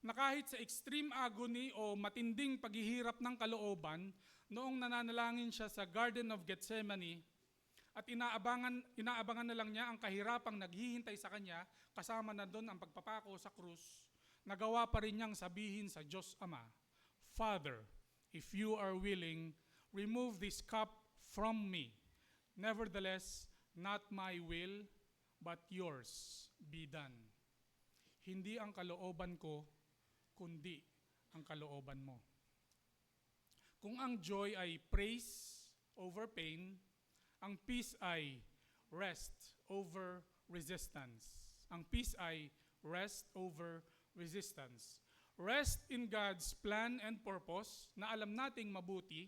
na kahit sa extreme agony o matinding paghihirap ng kalooban, noong nananalangin siya sa Garden of Gethsemane at inaabangan na lang niya ang kahirapang naghihintay sa kanya, kasama na doon ang pagpapako sa krus, nagawa pa rin niyang sabihin sa Diyos Ama, Father, if you are willing, remove this cup from me. Nevertheless, not my will, but yours be done. Hindi ang kalooban ko, kundi ang kalooban mo. Kung ang joy ay praise over pain, ang peace ay rest over resistance. Ang peace ay rest over resistance. Rest in God's plan and purpose na alam nating mabuti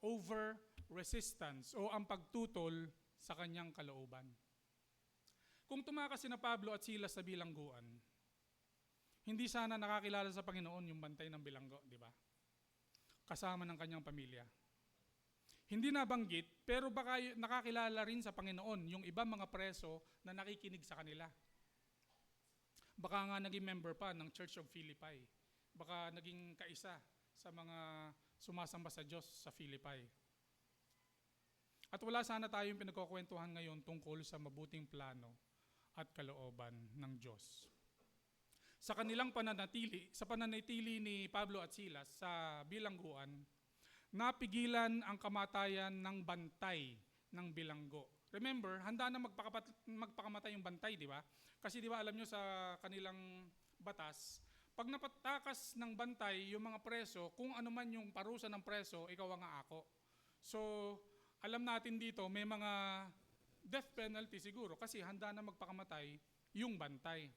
over resistance o ang pagtutol sa kanyang kalooban. Kung tumakas sina Pablo at Silas sa bilangguan, hindi sana nakakilala sa Panginoon yung bantay ng bilanggo, di ba? Kasama ng kanyang pamilya. Hindi nabanggit, pero baka nakakilala rin sa Panginoon yung ibang mga preso na nakikinig sa kanila. Baka nga naging member pa ng Church of Philippi. Baka naging kaisa sa mga sumasamba sa Diyos sa Philippi. At wala sana tayong pinagkukwentuhan ngayon tungkol sa mabuting plano at kalooban ng Diyos. Sa kanilang pananatili ni Pablo at Silas sa bilangguan, napigilan ang kamatayan ng bantay ng bilanggo. Remember, handa na magpakamatay yung bantay, di ba? Kasi di ba alam nyo sa kanilang batas, pag napatakas ng bantay yung mga preso, kung ano man yung parusa ng preso, ikaw ang aako. So, alam natin dito, may mga death penalty siguro kasi handa na magpakamatay yung bantay.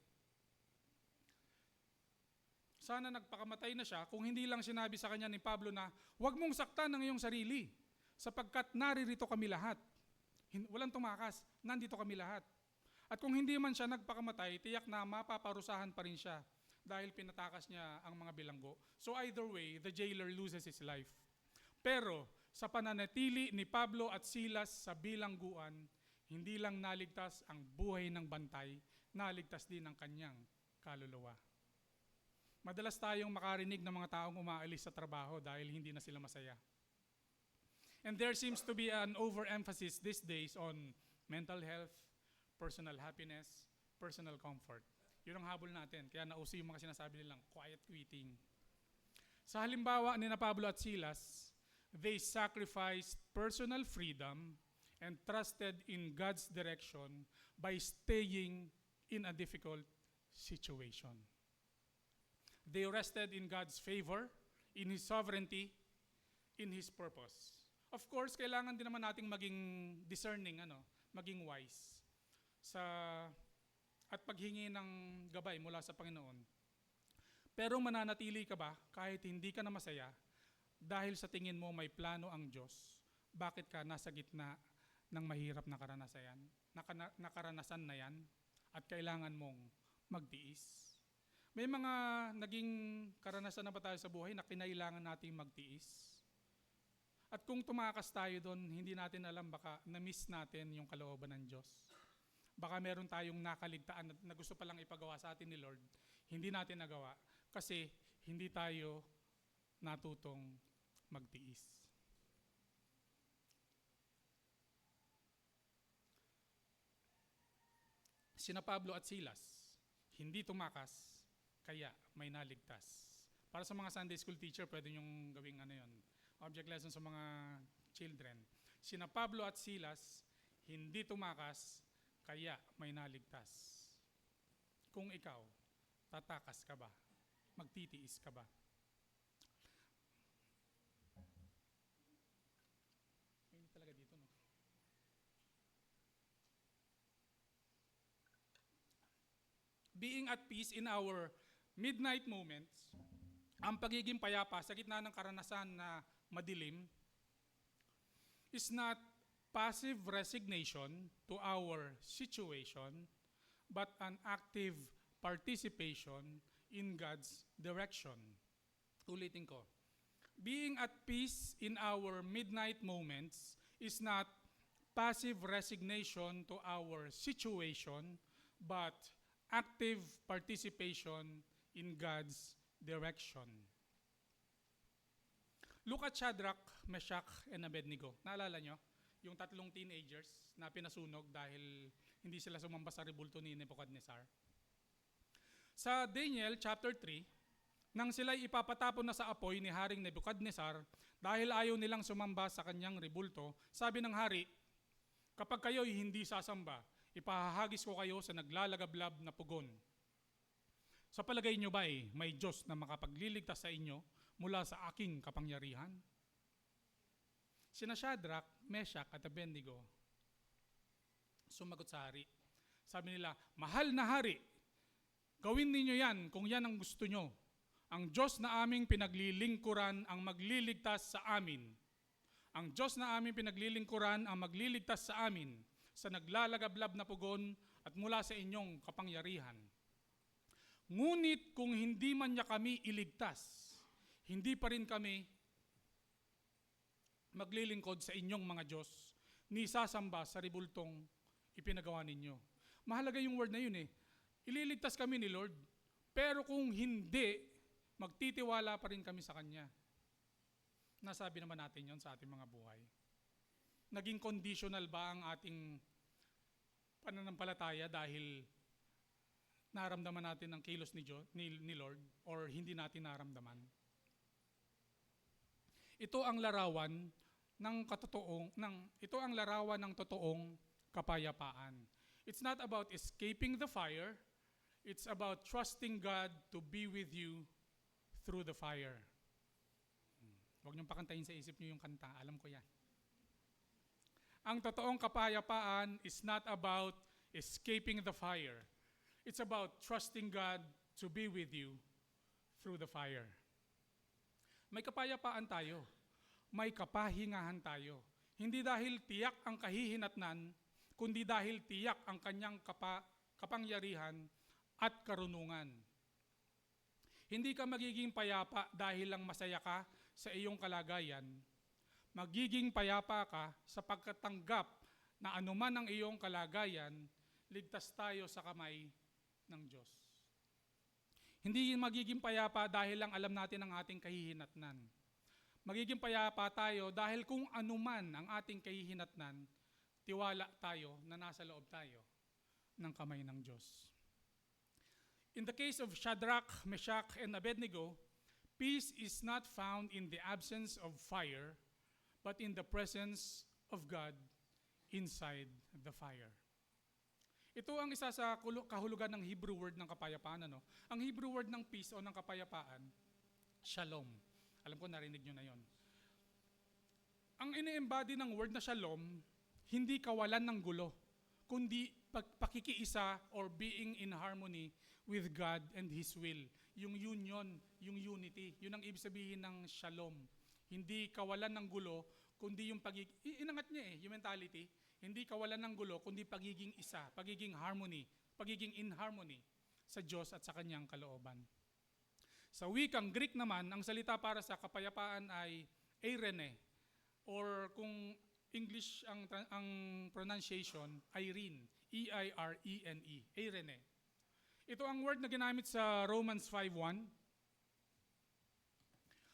Sana nagpakamatay na siya kung hindi lang sinabi sa kanya ni Pablo na huwag mong saktan ang iyong sarili sapagkat naririto kami lahat. Walang tumakas, nandito kami lahat. At kung hindi man siya nagpakamatay, tiyak na mapaparusahan pa rin siya dahil pinatakas niya ang mga bilanggo. So either way, the jailer loses his life. Pero sa pananatili ni Pablo at Silas sa bilangguan, hindi lang naligtas ang buhay ng bantay, naligtas din ang kanyang kaluluwa. Madalas tayong makarinig ng mga taong umaalis sa trabaho dahil hindi na sila masaya. And there seems to be an overemphasis these days on mental health, personal happiness, personal comfort. Yun ang habol natin. Kaya nauso yung mga sinasabi nilang quiet quitting. Sa halimbawa ni na Pablo at Silas, they sacrificed personal freedom and trusted in God's direction by staying in a difficult situation. They rested in God's favor, in His sovereignty, in His purpose. Of course, kailangan din naman nating maging discerning, maging wise at paghingi ng gabay mula sa Panginoon. Pero mananatili ka ba kahit hindi ka na masaya dahil sa tingin mo may plano ang Diyos? Bakit ka nasa gitna ng mahirap na karanasan na yan at kailangan mong magtiis? May mga naging karanasan na ba tayo sa buhay na kinailangan nating magtiis? At kung tumakas tayo doon, hindi natin alam, baka na-miss natin yung kalooban ng Diyos. Baka meron tayong nakaligtaan na gusto palang ipagawa sa atin ni Lord, hindi natin nagawa kasi hindi tayo natutong magtiis. Sina Pablo at Silas, hindi tumakas, kaya may naligtas. Para sa mga Sunday school teacher, pwede nyong gawing object lesson sa mga children. Sina Pablo at Silas, hindi tumakas, kaya may naligtas. Kung ikaw, tatakas ka ba? Magtitiis ka ba? Hindi talaga dito, no? Being at peace in our midnight moments, ang pagiging payapa sa gitna ng karanasan na madilim, is not passive resignation to our situation, but an active participation in God's direction. Ulitin ko. Being at peace in our midnight moments is not passive resignation to our situation, but active participation in God's direction. Look at Shadrach, Meshach, and Abednego. Naalala nyo? Yung tatlong teenagers na pinasunog dahil hindi sila sumamba sa rebulto ni Nebuchadnezzar. Sa Daniel chapter 3, nang sila'y ipapatapon na sa apoy ni Haring Nebuchadnezzar dahil ayaw nilang sumamba sa kanyang rebulto, sabi ng hari, kapag kayo'y hindi sasamba, ipahahagis ko kayo sa naglalagablab na pugon. Sa palagay nyo ba may Diyos na makapagliligtas sa inyo mula sa aking kapangyarihan? Sina Shadrach, Meshach at Abednego sumagot sa hari. Sabi nila, mahal na hari, gawin ninyo yan kung yan ang gusto nyo. Ang Diyos na aming pinaglilingkuran ang magliligtas sa amin. Ang Diyos na aming pinaglilingkuran ang magliligtas sa amin sa naglalagablab na pugon at mula sa inyong kapangyarihan. Ngunit kung hindi man niya kami iligtas, hindi pa rin kami maglilingkod sa inyong mga Diyos, ni sasamba sa rebultong ipinagawa ninyo. Mahalaga yung word na yun Ililigtas kami ni Lord, pero kung hindi, magtitiwala pa rin kami sa Kanya. Nasabi naman natin yon sa ating mga buhay. Naging conditional ba ang ating pananampalataya dahil naramdaman natin ang kilos ni Lord or hindi natin naramdaman? Ito ang larawan ng totoong kapayapaan. It's not about escaping the fire, it's about trusting God to be with you through the fire. Huwag niyong pakantayin sa isip niyo yung kanta, alam ko yan. Ang totoong kapayapaan is not about escaping the fire. It's about trusting God to be with you through the fire. May kapayapaan tayo. May kapahingahan tayo. Hindi dahil tiyak ang kahihinatnan, kundi dahil tiyak ang kanyang kapangyarihan at karunungan. Hindi ka magiging payapa dahil lang masaya ka sa iyong kalagayan. Magiging payapa ka sa pagkatanggap na anuman ang iyong kalagayan, ligtas tayo sa kamay ng Diyos. Hindi magiging payapa dahil lang alam natin ang ating kahihinatnan. Magiging payapa tayo dahil kung anuman ang ating kahihinatnan, tiwala tayo na nasa loob tayo ng kamay ng Diyos. In the case of Shadrach, Meshach, and Abednego, peace is not found in the absence of fire, but in the presence of God inside the fire. Ito ang isa sa kahulugan ng Hebrew word ng kapayapaan. Ang Hebrew word ng peace o ng kapayapaan, shalom. Alam ko narinig nyo na yon. Ang ini-embody ng word na shalom, hindi kawalan ng gulo, kundi pakikiisa or being in harmony with God and His will. Yung union, yung unity, yun ang ibig sabihin ng shalom. Hindi kawalan ng gulo, kundi yung inangat niya yung mentality, hindi kawalan ng gulo, kundi pagiging isa, pagiging harmony, pagiging in harmony sa Diyos at sa Kanyang kalooban. Sa wikang Greek naman, ang salita para sa kapayapaan ay eirene, or kung English ang pronunciation, Irene, E-I-R-E-N-E, eirene. Ito ang word na ginamit sa Romans 5:1.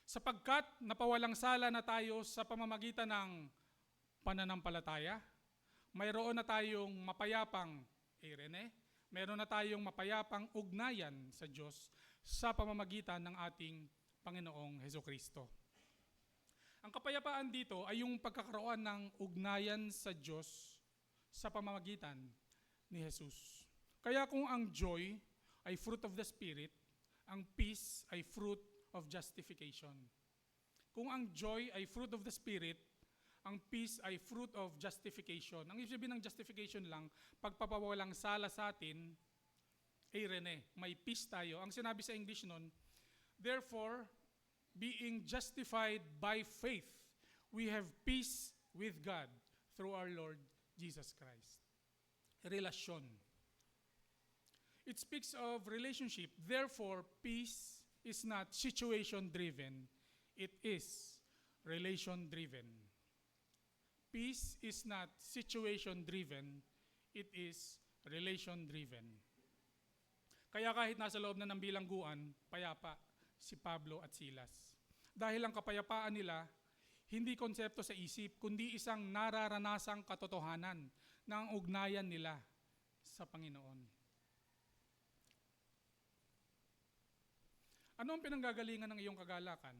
Sapagkat napawalang sala na tayo sa pamamagitan ng pananampalataya, mayroon na tayong mapayapang eirene, mayroon na tayong mapayapang ugnayan sa Diyos sa pamamagitan ng ating Panginoong Hesukristo. Ang kapayapaan dito ay yung pagkakaroon ng ugnayan sa Diyos sa pamamagitan ni Jesus. Kaya kung ang joy ay fruit of the Spirit, ang peace ay fruit of justification. Kung ang joy ay fruit of the Spirit, ang peace ay fruit of justification. Ang ibig sabihin ng justification lang, pagpapawalang sala sa atin, eirene, may peace tayo. Ang sinabi sa English nun, therefore, being justified by faith, we have peace with God through our Lord Jesus Christ. Relasyon. It speaks of relationship. Therefore, peace is not situation-driven. It is relation-driven. Peace is not situation-driven. It is relation-driven. Kaya kahit nasa loob na ng bilangguan, payapa si Pablo at Silas. Dahil ang kapayapaan nila, hindi konsepto sa isip, kundi isang nararanasang katotohanan ng ugnayan nila sa Panginoon. Ano ang pinanggagalingan ng iyong kagalakan?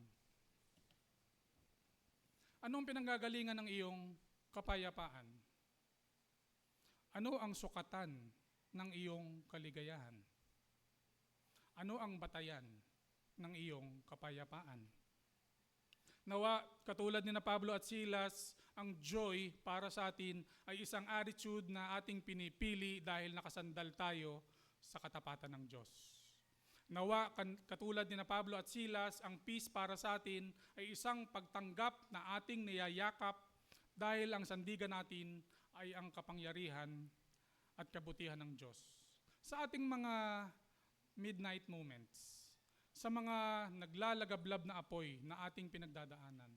Ano ang pinanggagalingan ng iyong kapayapaan? Ano ang sukatan ng iyong kaligayahan? Ano ang batayan ng iyong kapayapaan? Nawa, katulad ni na Pablo at Silas, ang joy para sa atin ay isang attitude na ating pinipili dahil nakasandal tayo sa katapatan ng Diyos. Nawa, katulad ni na Pablo at Silas, ang peace para sa atin ay isang pagtanggap na ating niyayakap dahil ang sandigan natin ay ang kapangyarihan at kabutihan ng Diyos. Sa ating mga midnight moments, sa mga naglalagablab na apoy na ating pinagdadaanan,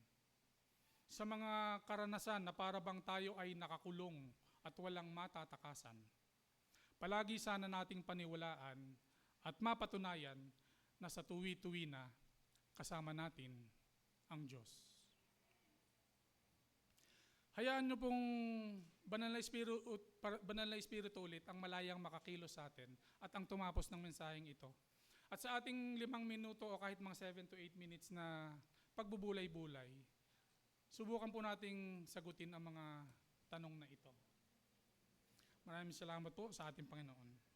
sa mga karanasan na para bang tayo ay nakakulong at walang matatakasan, palagi sana nating paniwalaan at mapatunayan na sa tuwi-tuwi na kasama natin ang Diyos. Hayaan niyo pong banal na Espiritu ulit ang malayang makakilos sa atin at ang tumapos ng mensaheng ito. At sa ating 5 minuto o kahit mga 7 to 8 minutes na pagbubulay-bulay, subukan po nating sagutin ang mga tanong na ito. Maraming salamat po sa ating Panginoon.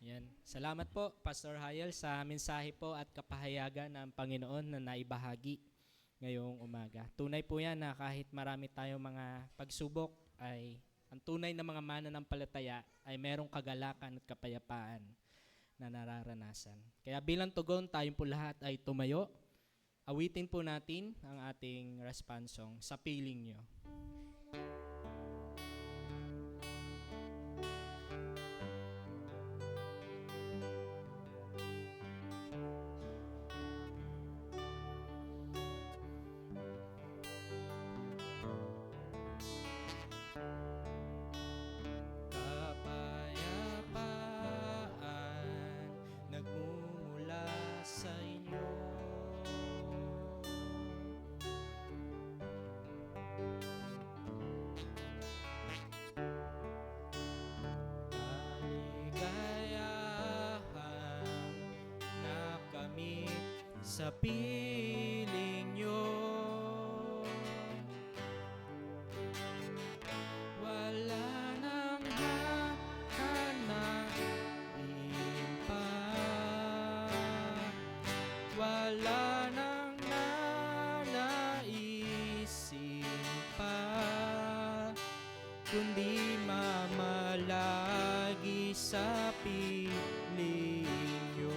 Yan. Salamat po, Pastor Hayel, sa mensahe po at kapahayagan ng Panginoon na naibahagi ngayong umaga. Tunay po yan na kahit marami tayong mga pagsubok, ay ang tunay na mga mananampalataya ay merong kagalakan at kapayapaan na nararanasan. Kaya bilang tugon, tayong po lahat ay tumayo. Awitin po natin ang ating response song, Sa Piling Nyo. Kapayapaan nagmumula sa inyo. Kaligayahan nakamit sa piling nyo. Wala nang hahanapin pa. Wala nang nanaisin pa, kundi mamalagi sa piling nyo,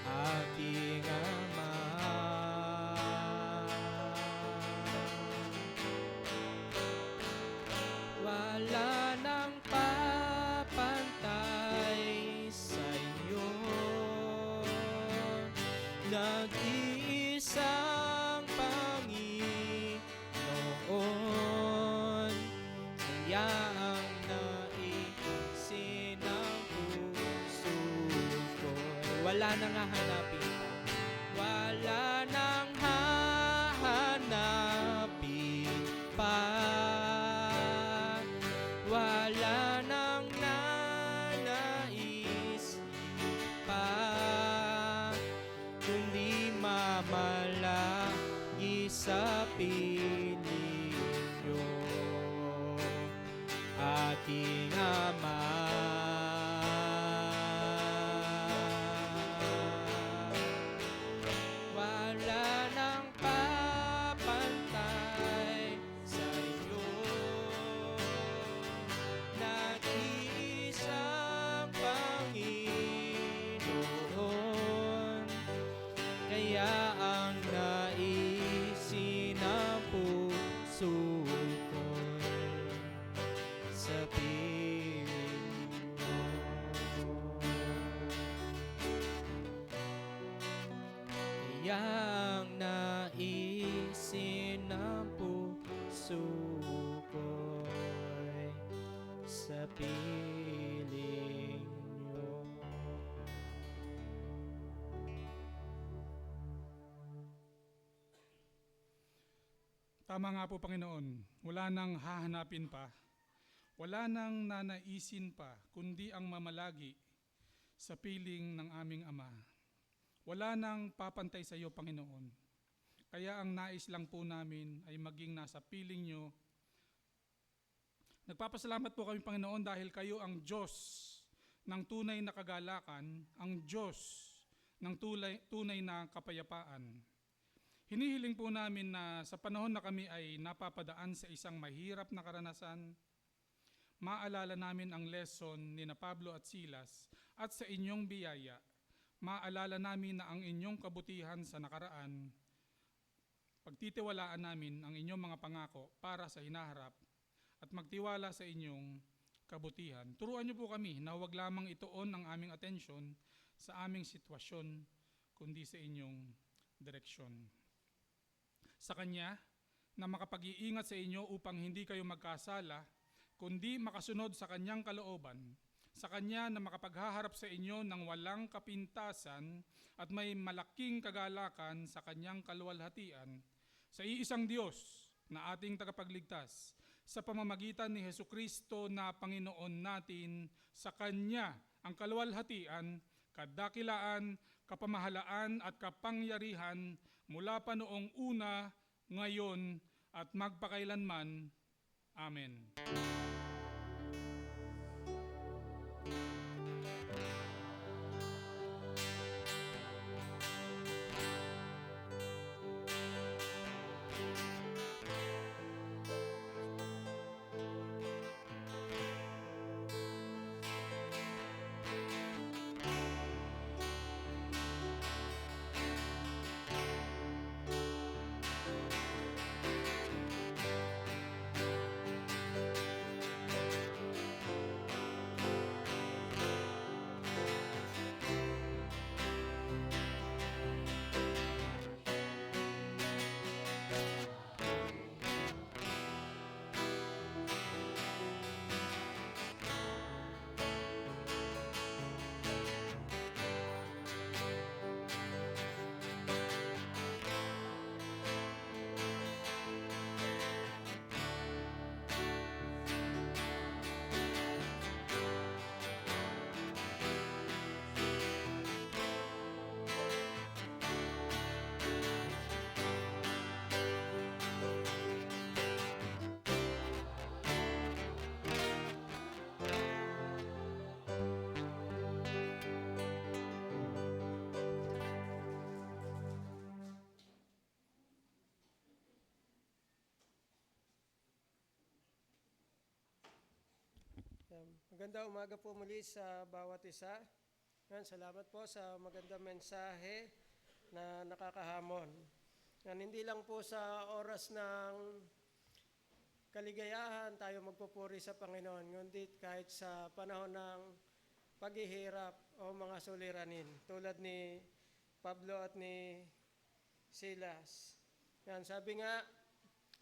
aking Ama. Wala nang papantay sa inyo, nag-iisang Panginoon, siya ang naisin ng puso ko. Wala nang hahanapin pa. Wala nang hahanapin pa. Wala nang nanaisin pa, kundi mamalagi sa piling nyo, aking Ama. Wala nang papantay sa inyo, nag-iisang Panginoon, kaya ang naisin ng puso ko'y sa piling mo. Kaya ang naisin ng puso ko'y sa piling nyo. Tama nga po, Panginoon. Wala nang hahanapin pa. Wala nang nanaisin pa, kundi ang mamalagi sa piling ng aming Ama. Wala nang papantay sa iyo, Panginoon. Kaya ang nais lang po namin ay maging nasa piling nyo. Nagpapasalamat po kami, Panginoon, dahil kayo ang Diyos ng tunay na kagalakan, ang Diyos ng tunay na kapayapaan. Hinihiling po namin na sa panahon na kami ay napapadaan sa isang mahirap na karanasan, maalala namin ang lesson ni na Pablo at Silas, at sa inyong biyaya, maalala namin na ang inyong kabutihan sa nakaraan, pagtitiwalaan namin ang inyong mga pangako para sa hinaharap at magtiwala sa inyong kabutihan. Turuan niyo po kami na huwag lamang ituon ang aming atensyon sa aming sitwasyon, kundi sa inyong direksyon. Sa Kanya na makapag-iingat sa inyo upang hindi kayo magkasala, kundi makasunod sa Kanyang kalooban, sa Kanya na makapaghaharap sa inyo ng walang kapintasan at may malaking kagalakan sa Kanyang kaluwalhatian, sa iisang Diyos na ating tagapagligtas, sa pamamagitan ni Hesukristo na Panginoon natin, sa Kanya ang kaluwalhatian, kadakilaan, kapamahalaan at kapangyarihan mula pa noong una, ngayon at magpakailanman. Amen. Magandang umaga po muli sa bawat isa. Yan, salamat po sa magandang mensahe na nakakahamon. Yan, hindi lang po sa oras ng kaligayahan tayo magpupuri sa Panginoon, kundi kahit sa panahon ng paghihirap o mga suliranin tulad ni Pablo at ni Silas. Yan, sabi nga,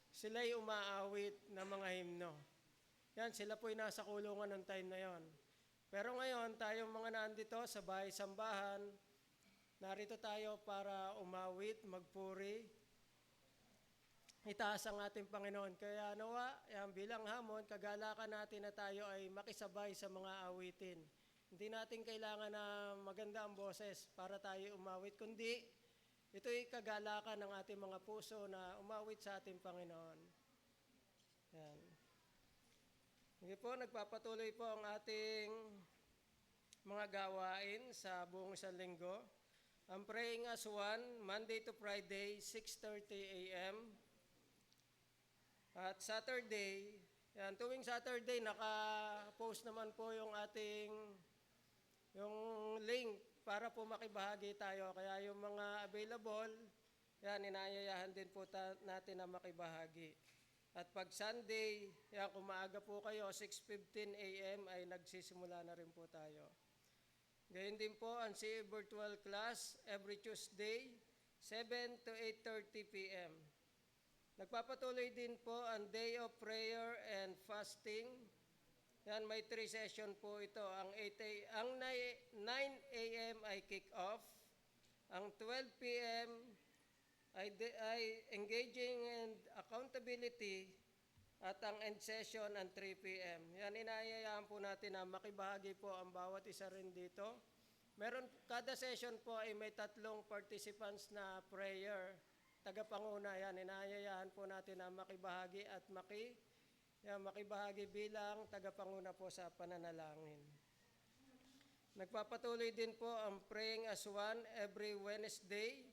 sila'y umaawit ng mga himno. Yan, sila po'y nasa kulungan ng time na yon. Pero ngayon, tayong mga nandito sa bahay-sambahan, narito tayo para umawit, magpuri, itaas ang ating Panginoon. Kaya nawa, yan, bilang hamon, kagalakan natin na tayo ay makisabay sa mga awitin. Hindi natin kailangan na maganda ang boses para tayo umawit, kundi ito'y kagalakan ng ating mga puso na umawit sa ating Panginoon. Yan. Sige po, nagpapatuloy po ang ating mga gawain sa buong isang linggo. Ang Praying as One, Monday to Friday, 6:30 a.m. At Saturday, yan, tuwing Saturday, naka-post naman po yung ating link para po makibahagi tayo. Kaya yung mga available, yan, inayayahan din po natin na makibahagi. At pag Sunday, yan, kung maaga po kayo, 6:15 a.m. ay nagsisimula na rin po tayo. Gayun din po ang CE virtual class every Tuesday, 7 to 8:30 p.m. Nagpapatuloy din po ang Day of Prayer and Fasting. Yan, may 3 session po ito. Ang 9 a.m. ay kick-off. Ang 12 p.m. ay engaging and accountability, at ang end session ang 3 p.m. Yan, inaayayaan po natin na makibahagi po ang bawat isa rin dito. Kada session po ay may 3 participants na prayer, tagapanguna. Yan, inaayayaan po natin na makibahagi at makibahagi bilang tagapanguna po sa pananalangin. Nagpapatuloy din po ang Praying as One every Wednesday,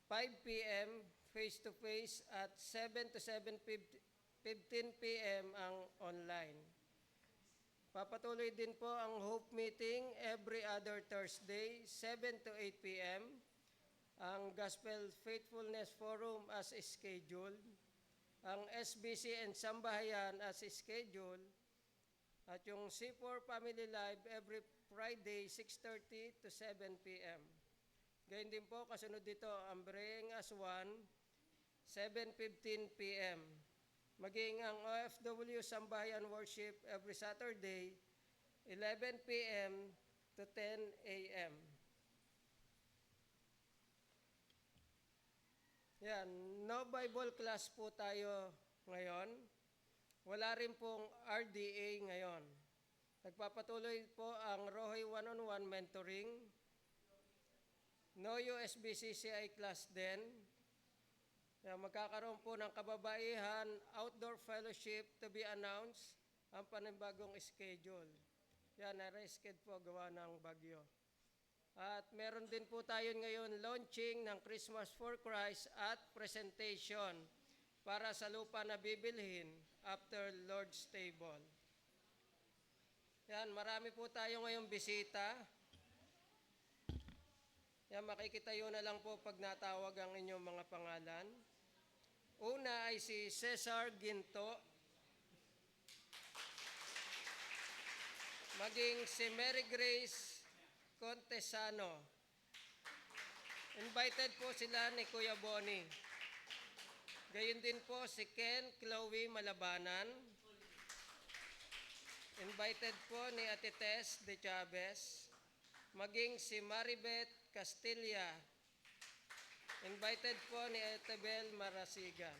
5 p.m. face-to-face at 7 to 7:15 p.m. ang online. Papatuloy din po ang Hope Meeting every other Thursday, 7 to 8 p.m. Ang Gospel Faithfulness Forum as scheduled. Ang SBC and Sambahayan as scheduled. At yung C4 Family Live every Friday, 6:30 to 7 p.m. Gayun din po, kasunod dito, ang Praying as One, 7:15 p.m. Maging ang OFW Sambahayan Worship every Saturday, 11 p.m. to 10 a.m. Yan, no Bible class po tayo ngayon. Wala rin pong RDA ngayon. Nagpapatuloy po ang Rohoy One-on-One Mentoring. No USBCCI class din. Yan, magkakaroon po ng kababaihan outdoor fellowship to be announced ang panibagong schedule. Yan, na-reschedule po gawa ng bagyo. At meron din po tayo ngayon launching ng Christmas for Christ at presentation para sa lupa na bibilhin after Lord's Table. Yan, marami po tayo ngayong bisita. Yan, makikitayo na lang po pag natawag ang inyong mga pangalan. Una ay si Cesar Ginto. Maging si Mary Grace Contesano. Invited po sila ni Kuya Bonnie. Gayun din po si Ken Chloe Malabanan. Invited po ni Ate Tess de Chavez. Maging si Maribeth Castilla. Invited po ni Etabel Marasigan.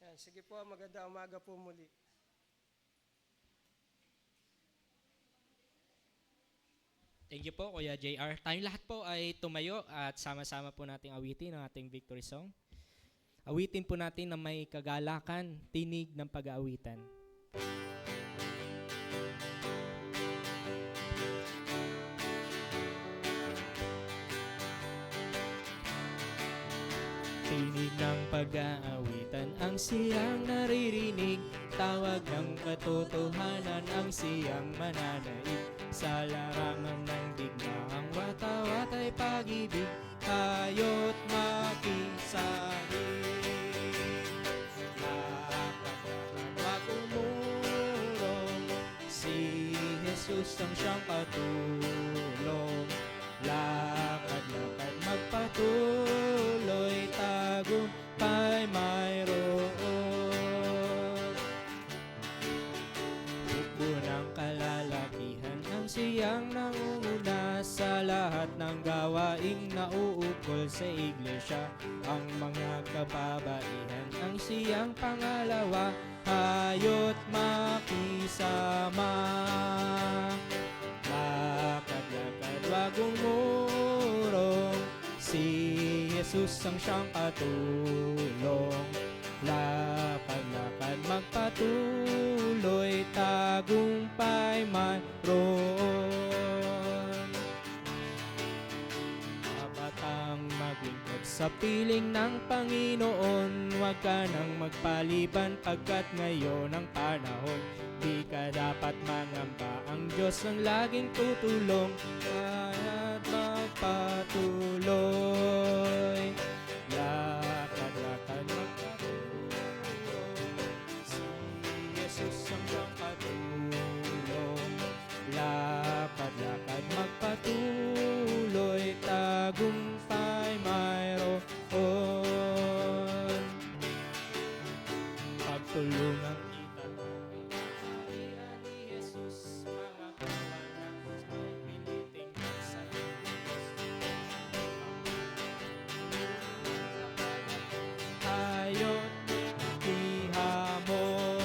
Yan, sige po, magandang umaga po muli. Thank you po, Kuya JR. Tayong lahat po ay tumayo at sama-sama po nating awitin ang ating victory song. Awitin po natin na may kagalakan, tinig ng pag-aawitan. Tinig ng pag-aawitan ang siyang naririnig, tawag ng katotohanan ang siyang mananaig. Sa larangan ng digmaang watawat ay pag-ibig, kayo't makisahig. Lakad-lakad umurong, si Jesus ang siyang katulong. Lakad-lakad magpatuloy, tagumpay mayroon. Hukbo ng kalalakihan ang siyang nangunguna sa lahat ng gawaing nauukol sa iglesia. Ang mga kababaihan ang siyang pangalawa, hayo't makisama. Lakad-lakad wag umurong, si Jesus ang siyang katulong. Lakad-lakad magpatuloy, tagumpay mayroon. Kabatang maglingkod sa piling ng Panginoon, huwag ka nang magpaliban pagkat ngayon ang panahon. Di ka dapat mangamba, ang Diyos ang laging tutulong, kaya't magpatuloy. Lakad-lakad magpatuloy, si Jesus ang siyang katulong. Lakad-lakad magpatuloy, tagumpay mayroon. Pagtulungan kita, kaharian ni Jesus, mga kawanan, ay piliting sa ayon ihamok.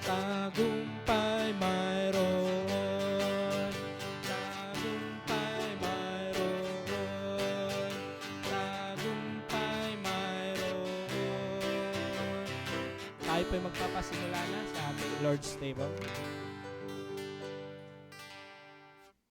Tagumpay mayroon, tagumpay mayroon, tagumpay mayroon. Tayo po'y magpapasimula na sa aming Lord's Table.